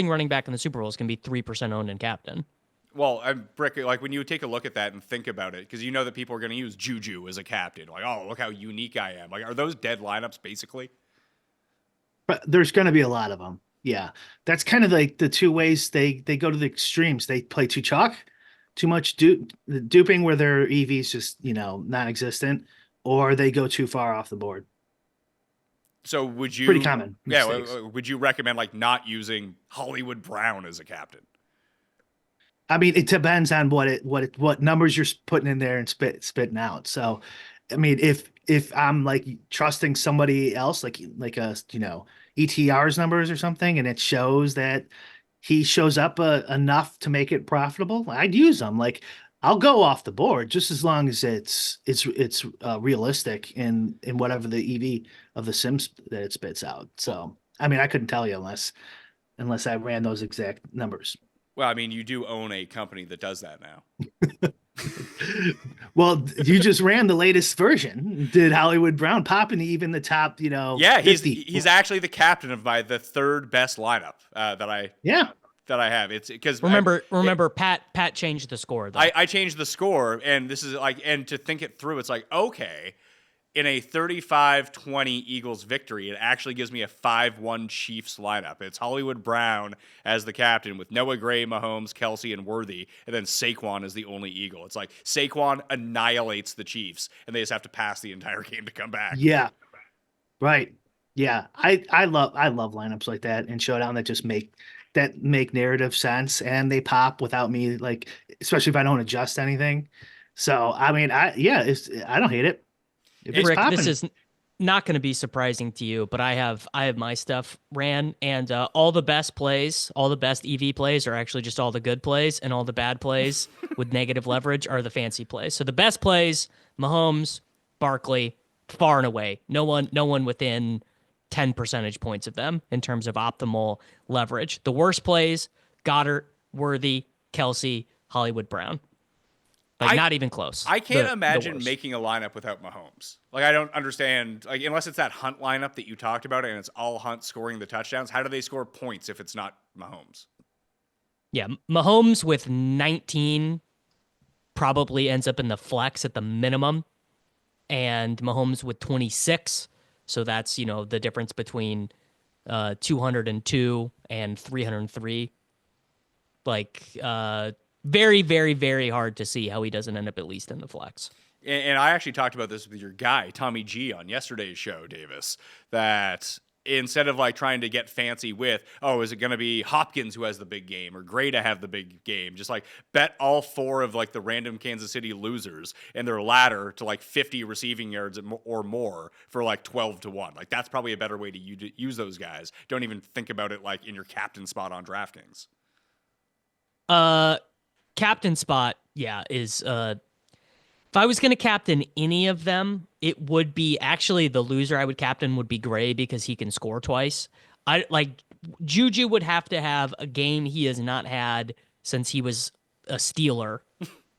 running back in the Super Bowl is going to be 3% owned in captain. Well, Brick, like when you take a look at that and think about it, because you know that people are going to use Juju as a captain. Like, oh, look how unique I am. Like, are those dead lineups basically? But there's going to be a lot of them. Yeah, that's kind of like the two ways they go to the extremes. They play too chalk, too much duping where their EV's just non-existent, or they go too far off the board. So would you? Pretty common. Yeah. Mistakes. Would you recommend like not using Hollywood Brown as a captain? I mean, it depends on what numbers you're putting in there and spitting out. So, I mean, if I'm like trusting somebody else, like a ETRs numbers or something, and it shows that he shows up enough to make it profitable, I'd use them. Like I'll go off the board just as long as it's realistic in whatever the EV of the Sims that it spits out. So I mean, I couldn't tell you unless I ran those exact numbers. Well, I mean, you do own a company that does that now. Well, you just ran the latest version. Did Hollywood Brown pop into even the top, Yeah, 50? he's actually the captain of the third best lineup that I have. It's because remember Pat changed the score though. I changed the score, and this is and to think it through, it's like, okay, in a 35-20 Eagles victory, it actually gives me a 5-1 Chiefs lineup. It's Hollywood Brown as the captain with Noah Gray, Mahomes, Kelsey, and Worthy, and then Saquon is the only Eagle. It's like Saquon annihilates the Chiefs, and they just have to pass the entire game to come back. Yeah, right. Yeah, I love lineups like that in Showdown that make narrative sense, and they pop without me, like, especially if I don't adjust anything. So I mean, I don't hate it. Rick, this is not going to be surprising to you, but I have my stuff ran, and all the best plays, all the best EV plays are actually just all the good plays, and all the bad plays with negative leverage are the fancy plays. So the best plays, Mahomes, Barkley, far and away. No one within 10 percentage points of them in terms of optimal leverage. The worst plays, Goddard, Worthy, Kelsey, Hollywood Brown. Not even close. I can't imagine making a lineup without Mahomes. Like, I don't understand. Like, unless it's that Hunt lineup that you talked about, and it's all Hunt scoring the touchdowns. How do they score points if it's not Mahomes? Yeah, Mahomes with 19 probably ends up in the flex at the minimum, and Mahomes with 26. So that's the difference between 202 and 303. Very, very, very hard to see how he doesn't end up at least in the flex. And I actually talked about this with your guy, Tommy G, on yesterday's show, Davis, that instead of trying to get fancy with, is it going to be Hopkins who has the big game or Gray to have the big game? Just bet all four of the random Kansas City losers and their ladder to 50 receiving yards or more for 12-1. That's probably a better way to use those guys. Don't even think about it in your captain spot on DraftKings. Captain spot, is if I was going to captain any of them, it would be actually the loser I would captain would be Gray because he can score twice. Juju would have to have a game he has not had since he was a Steeler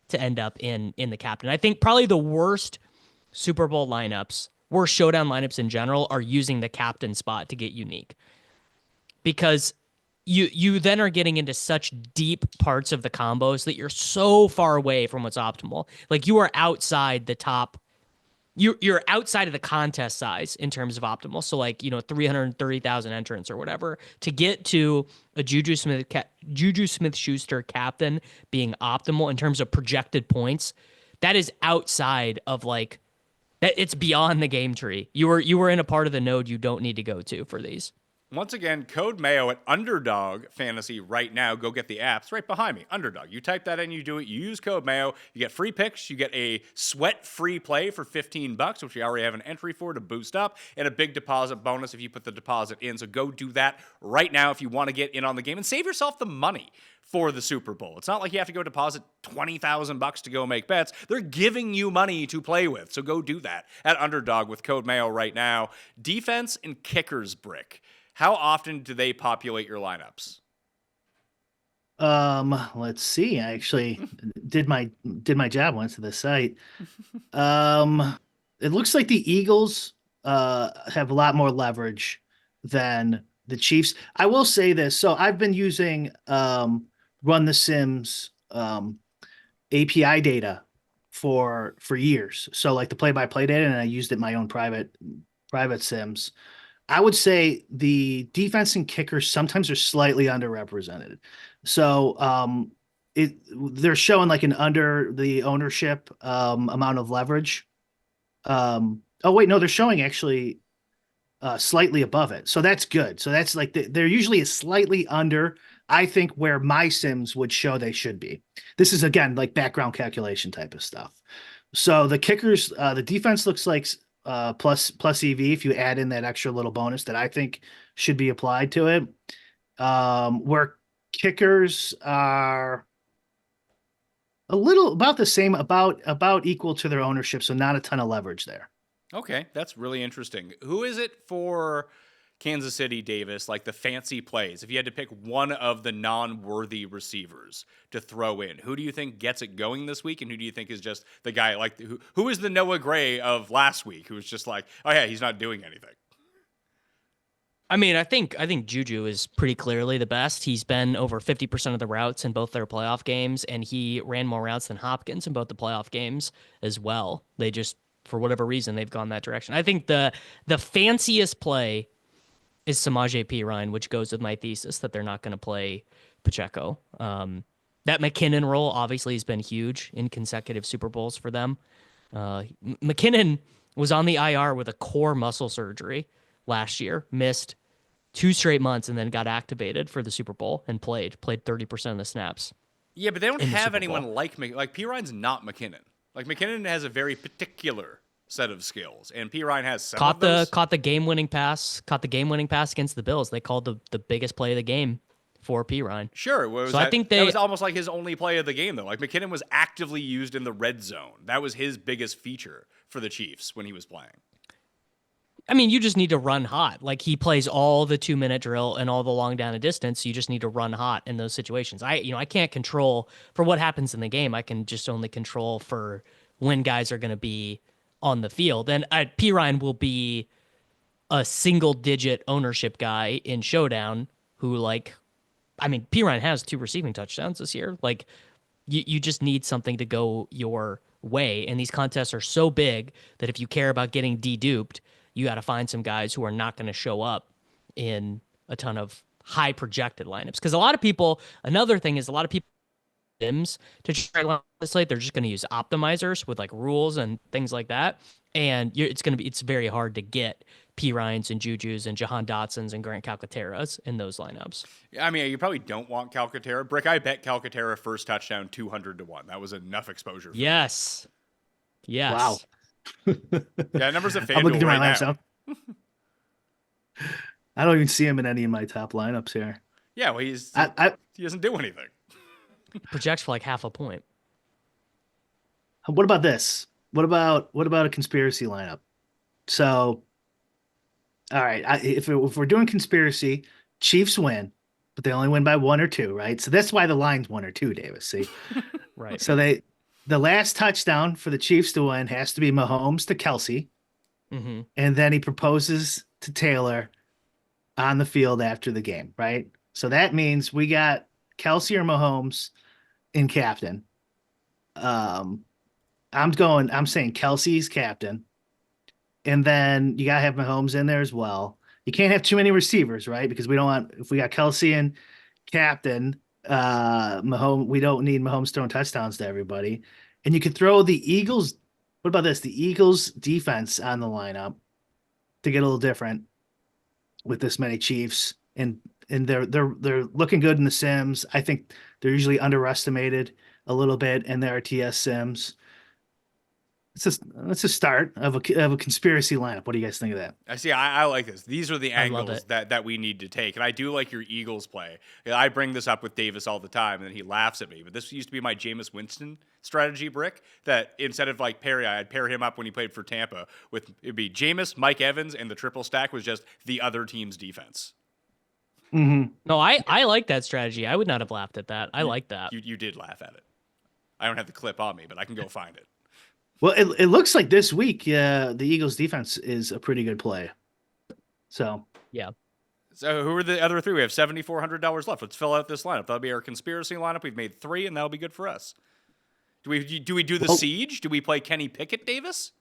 to end up in the captain. I think probably the worst Super Bowl lineups, worst Showdown lineups in general, are using the captain spot to get unique. Because you then are getting into such deep parts of the combos that you're so far away from what's optimal. You are outside the top. You're outside of the contest size in terms of optimal. So 330,000 entrants or whatever to get to a Juju Smith-Schuster captain being optimal in terms of projected points. That is outside of that. It's beyond the game tree. You were in a part of the node you don't need to go to for these. Once again, code Mayo at Underdog Fantasy right now. Go get the apps right behind me. Underdog. You type that in, you do it. You use code Mayo. You get free picks. You get a sweat-free play for $15, which we already have an entry for to boost up, and a big deposit bonus if you put the deposit in. So go do that right now if you want to get in on the game and save yourself the money for the Super Bowl. It's not like you have to go deposit $20,000 to go make bets. They're giving you money to play with. So go do that at Underdog with code Mayo right now. Defense and kickers brick. How often do they populate your lineups? Let's see. I actually did my job once to the site. It looks like the Eagles have a lot more leverage than the Chiefs. I will say this. So I've been using Run the Sims API data for years. So the play-by-play data, and I used it in my own private Sims. I would say the defense and kickers sometimes are slightly underrepresented. So they're showing an under the ownership amount of leverage. They're showing actually slightly above it. So that's good. So that's they're usually slightly under, I think, where my Sims would show they should be. This is, again, background calculation type of stuff. So the kickers, the defense looks like plus EV if you add in that extra little bonus that I think should be applied to it. Where kickers are a little about the same, about equal to their ownership, so not a ton of leverage there. Okay, that's really interesting. Who is it for Kansas City, Davis, like the fancy plays? If you had to pick one of the non-worthy receivers to throw in, who do you think gets it going this week, and who do you think is just the guy, like, who is the Noah Gray of last week, who was just like, oh yeah, he's not doing anything? I mean, I think Juju is pretty clearly the best. He's been over 50% of the routes in both their playoff games, and he ran more routes than Hopkins in both the playoff games as well. They just, for whatever reason, they've gone that direction. I think the fanciest play is Samaje Perine, which goes with my thesis that they're not going to play Pacheco. That McKinnon role obviously has been huge in consecutive Super Bowls for them. McKinnon was on the IR with a core muscle surgery last year, missed 2 straight months, and then got activated for the Super Bowl and played 30% of the snaps. Yeah, but they don't have anyone like Perine's not McKinnon. Like, McKinnon has a very particular set of skills, and Perine has some of those. Caught the game-winning pass against the Bills. They called the biggest play of the game for Perine. Sure. So I think that was almost like his only play of the game, though. Like, McKinnon was actively used in the red zone. That was his biggest feature for the Chiefs when he was playing. I mean, you just need to run hot. Like, he plays all the 2-minute drill and all the long down and distance. You just need to run hot in those situations. I can't control for what happens in the game. I can just only control for when guys are going to be on the field. And Perine will be a single-digit ownership guy in Showdown who, like, I mean, Perine has 2 receiving touchdowns this year. Like, you just need something to go your way. And these contests are so big that if you care about getting deduped, you got to find some guys who are not going to show up in a ton of high projected lineups. Because another thing is a lot of people sims to try to slate. They're just going to use optimizers with like rules and things like that. And it's very hard to get P. Ryans and Jujus and Jahan Dotsons and Grant Calcaterras in those lineups. I mean, you probably don't want Calcaterra. Brick, I bet Calcaterra first touchdown 200-1. That was enough exposure. Yes. Wow. Yeah, numbers of FanDuel I'm looking through right my now. lineups now. I don't even see him in any of my top lineups here. Yeah, well, he doesn't do anything. Projects for like half a point. What about this? What about a conspiracy lineup? So, all right, if we're doing conspiracy, Chiefs win, but they only win by 1 or 2, right? So that's why the line's 1 or 2, Davis. See, right? So the last touchdown for the Chiefs to win has to be Mahomes to Kelsey, and then he proposes to Taylor on the field after the game, right? So that means we got Kelsey or Mahomes in captain. I'm saying Kelsey's captain, and then you gotta have Mahomes in there as well. You can't have too many receivers, right? Because if we got Kelsey and captain, Mahomes, we don't need Mahomes throwing touchdowns to everybody. And you could throw the Eagles. What about this? The Eagles defense on the lineup to get a little different with this many Chiefs, and they're looking good in the sims. I think they're usually underestimated a little bit in their RTS sims. It's a start of a conspiracy lineup. What do you guys think of that? I see. I like this. These are the angles that we need to take, and I do like your Eagles play. I bring this up with Davis all the time, and then he laughs at me. But this used to be my Jameis Winston strategy, Brick. That instead of like Perry, I'd pair him up when he played for Tampa with it'd be Jameis, Mike Evans, and the triple stack was just the other team's defense. Mm-hmm. No, I like that strategy. I would not have laughed at that. I like that. You did laugh at it. I don't have the clip on me, but I can go find it. Well, it looks like this week, the Eagles defense is a pretty good play. So yeah. So who are the other 3? We have $7,400 left. Let's fill out this lineup. That'll be our conspiracy lineup. We've made 3, and that'll be good for us. Do we do the siege? Do we play Kenny Pickett, Davis?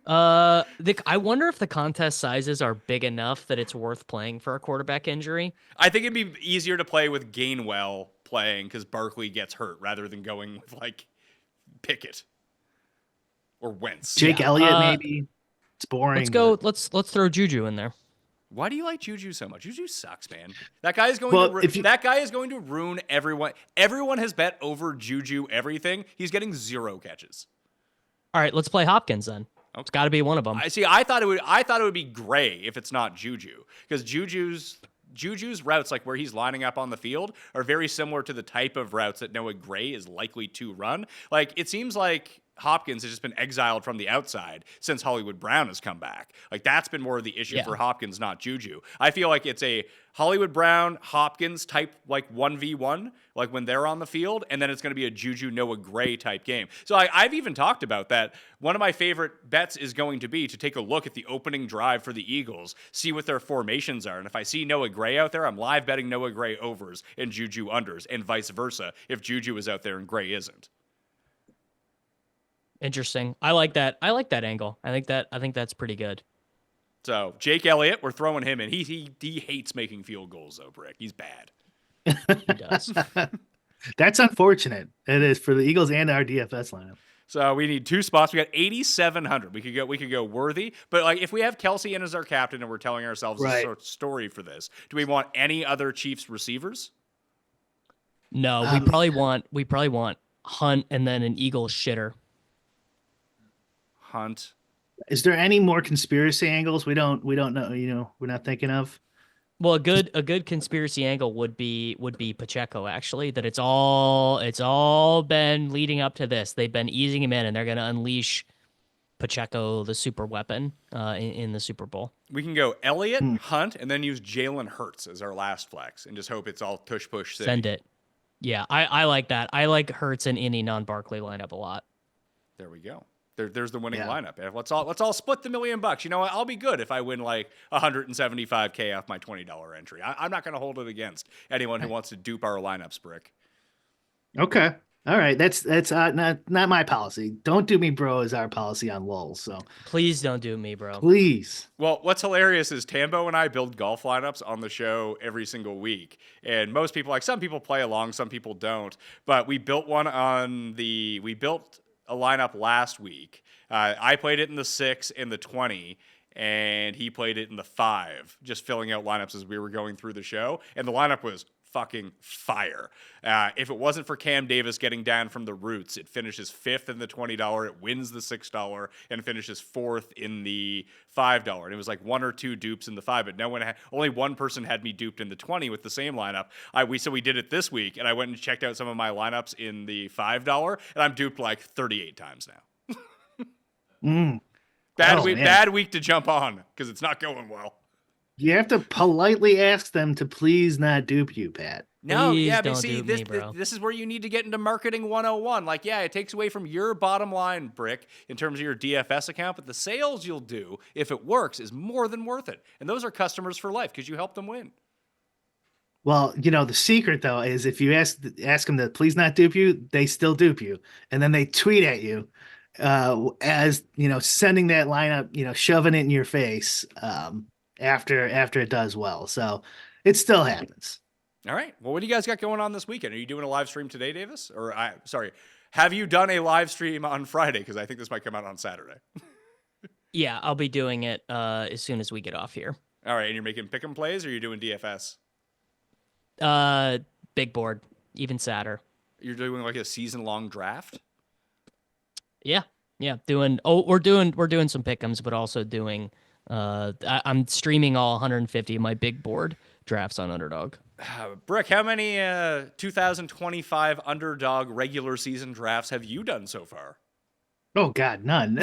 I wonder if the contest sizes are big enough that it's worth playing for a quarterback injury. I think it'd be easier to play with Gainwell playing because Barkley gets hurt rather than going with like Pickett or Wentz. Jake Elliott, maybe. It's boring. Let's go. Let's throw Juju in there. Why do you like Juju so much? Juju sucks, man. That guy is going to ruin everyone. Everyone has bet over Juju everything. He's getting 0 catches. All right, let's play Hopkins then. It's got to be one of them. I see. I thought it would be Gray if it's not Juju, because Juju's routes, like where he's lining up on the field, are very similar to the type of routes that Noah Gray is likely to run. Like, it seems like Hopkins has just been exiled from the outside since Hollywood Brown has come back. Like, that's been more of the issue for Hopkins, not Juju. I feel like it's a Hollywood Brown, Hopkins type, like 1v1, like when they're on the field, and then it's going to be a Juju Noah Gray type game. So I've even talked about that. One of my favorite bets is going to be to take a look at the opening drive for the Eagles, see what their formations are. And if I see Noah Gray out there, I'm live betting Noah Gray overs and Juju unders, and vice versa if Juju is out there and Gray isn't. Interesting. I like that. I like that angle. I think that's pretty good. So Jake Elliott, we're throwing him in. He hates making field goals though, Brick. He's bad. He does. That's unfortunate. It is for the Eagles and our DFS lineup. So we need 2 spots. We got 8,700. We could go worthy, but like if we have Kelsey in as our captain and we're telling ourselves a sort of story for this, do we want any other Chiefs receivers? No, we probably want Hunt and then an Eagles shitter. Hunt. Is there any more conspiracy angles we don't know, we're not thinking of? Well, a good conspiracy angle would be Pacheco, actually, that it's all been leading up to this. They've been easing him in, and they're going to unleash Pacheco, the super weapon, in the Super Bowl. We can go Elliott, Hunt, and then use Jalen Hurts as our last flex, and just hope it's all tush push city. Send it. Yeah, I like that. I like Hurts and any non-Barkley lineup a lot. There we go. There's the winning lineup. Let's all split the $1 million. You know what? I'll be good if I win like $175K off my $20 entry. I'm not going to hold it against anyone who wants to dupe our lineups, Brick. Okay. All right. That's not my policy. Don't do me, bro, is our policy on LOL. So please don't do me, bro. Please. Well, what's hilarious is Tambo and I build golf lineups on the show every single week. And most people, like some people play along, some people don't. But we built a lineup last week. I played it in the 6 and the 20, and he played it in the 5, just filling out lineups as we were going through the show. And the lineup was fucking fire. If it wasn't for Cam Davis getting down from the roots, it finishes 5th in the $20, it wins the $6, and finishes 4th in the $5. And it was like 1 or 2 dupes in the 5, but only one person had me duped in the 20 with the same lineup. So we did it this week, and I went and checked out some of my lineups in the $5, and I'm duped like 38 times now. Bad week to jump on because it's not going well. You have to politely ask them to please not dupe you, Pat. No, Please but don't see, dupe me, bro. this is where you need to get into marketing 101. Like, yeah, it takes away from your bottom line, Brick, in terms of your DFS account, but the sales you'll do, if it works, is more than worth it. And those are customers for life because you help them win. Well, the secret, though, is if you ask them to please not dupe you, they still dupe you. And then they tweet at you as, sending that lineup, shoving it in your face after it does well. So it still happens. All right. Well, what do you guys got going on this weekend? Are you doing a live stream today, Davis? Have you done a live stream on Friday? Because I think this might come out on Saturday. Yeah, I'll be doing it as soon as we get off here. All right. And you're making pick'em plays, or you're doing DFS? Big board, even sadder. You're doing like a season-long draft? Yeah. We're doing some pick'ems, but also doing. I'm streaming all 150 of my big board drafts on Underdog. Brick, how many 2025 Underdog regular season drafts have you done so far? Oh God, none.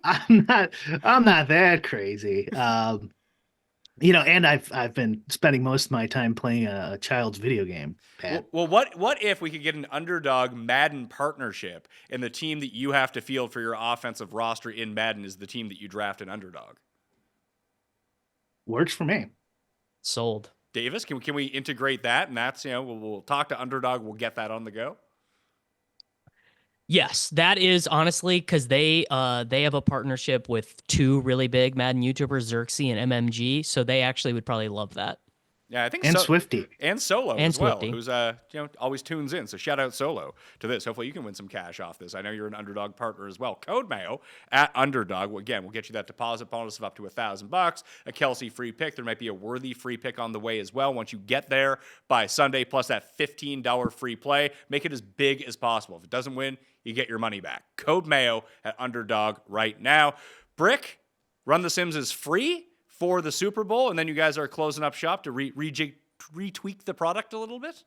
I'm not that crazy. And I've been spending most of my time playing a child's video game, Pat. Well, what if we could get an Underdog Madden partnership, and the team that you have to field for your offensive roster in Madden is the team that you draft in Underdog? Works for me. Sold. Davis, can we integrate that? And that's, we'll talk to Underdog. We'll get that on the go. Yes, that is honestly because they have a partnership with 2 really big Madden YouTubers, Xerxes and MMG, so they actually would probably love that. Yeah, I think And so. Swifty. And Solo And as well, Swifty. who's always tunes in. So shout out Solo to this. Hopefully you can win some cash off this. I know you're an Underdog partner as well. Code Mayo at Underdog. Well, again, we'll get you that deposit bonus of up to $1,000. A Kelsey free pick. There might be a worthy free pick on the way as well. Once you get there by Sunday, plus that $15 free play, make it as big as possible. If it doesn't win, you get your money back. Code Mayo at Underdog right now. Brick, Run the Sims is free for the Super Bowl, and then you guys are closing up shop to retweak the product a little bit.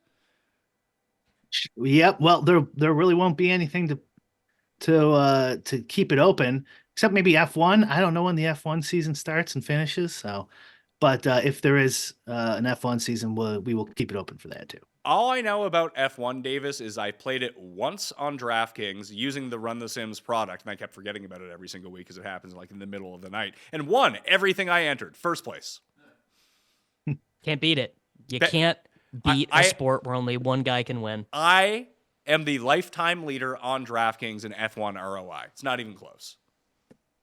Yep. Well, there really won't be anything to keep it open, except maybe F1. I don't know when the F1 season starts and finishes. So, but if there is an F1 season, we will keep it open for that too. All I know about F1, Davis, is I played it once on DraftKings using the Run the Sims product, and I kept forgetting about it every single week because it happens like in the middle of the night, and won everything I entered. First place. Can't beat it. You can't beat a sport where only one guy can win. I am the lifetime leader on DraftKings in F1 ROI. It's not even close.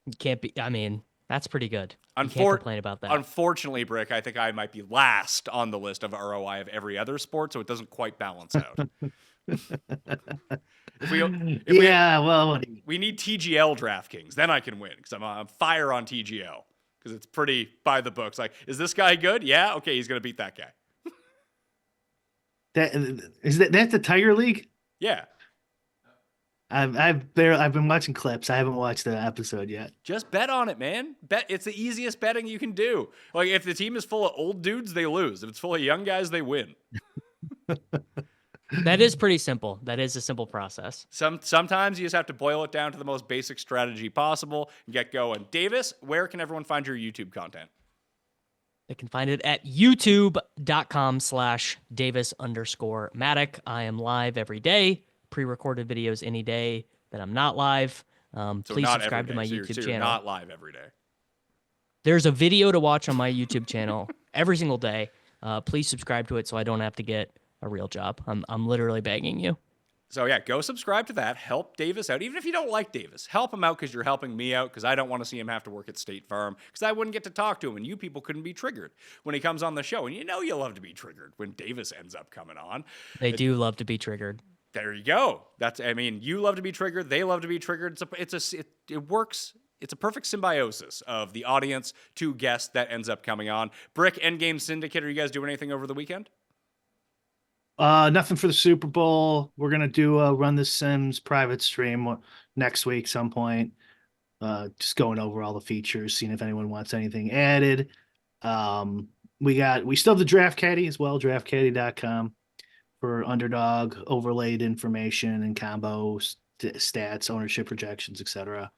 You can't be. I mean, that's pretty good. You can't complain about that. Unfortunately, Brick, I think I might be last on the list of ROI of every other sport, so it doesn't quite balance out. We need TGL DraftKings, then I can win because I'm on fire on TGL because it's pretty by the books. Like, is this guy good? Yeah, okay, he's gonna beat that guy. That's the Tiger League? Yeah. I've been watching clips. I haven't watched the episode yet. Just bet on it, man. Bet it's the easiest betting you can do. Like if the team is full of old dudes, they lose. If it's full of young guys, they win. That is pretty simple. That is a simple process. Sometimes you just have to boil it down to the most basic strategy possible and get going. Davis, where can everyone find your YouTube content? They can find it at youtube.com/Davis_Mattek. I am live every day. Pre-recorded videos any day that I'm not live. Please subscribe to my YouTube channel. You're not live every day. There's a video to watch on my YouTube channel every single day. Please subscribe to it so I don't have to get a real job. I'm literally begging you. So yeah, go subscribe to that. Help Davis out. Even if you don't like Davis, help him out because you're helping me out because I don't want to see him have to work at State Farm because I wouldn't get to talk to him and you people couldn't be triggered when he comes on the show. And you know you love to be triggered when Davis ends up coming on. They do love to be triggered. There you go. You love to be triggered. They love to be triggered. It works. It's a perfect symbiosis of the audience to guest that ends up coming on. Brick, Endgame Syndicate. Are you guys doing anything over the weekend? Nothing for the Super Bowl. We're gonna do a Run the Sims private stream next week, some point. Just going over all the features, seeing if anyone wants anything added. We still have the Draft Caddy as well, draftcaddy.com. for Underdog overlaid information and combo stats, ownership projections, etc.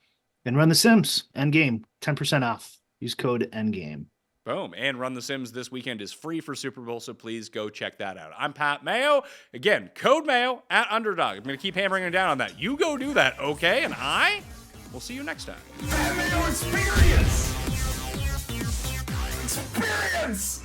And Run the Sims Endgame 10% off. Use code Endgame. Boom. And Run the Sims this weekend is free for Super Bowl, so please go check that out. I'm Pat Mayo. Again, code Mayo at Underdog. I'm going to keep hammering it down on that. You go do that, okay? And I will see you next time. Mayo experience! Experience!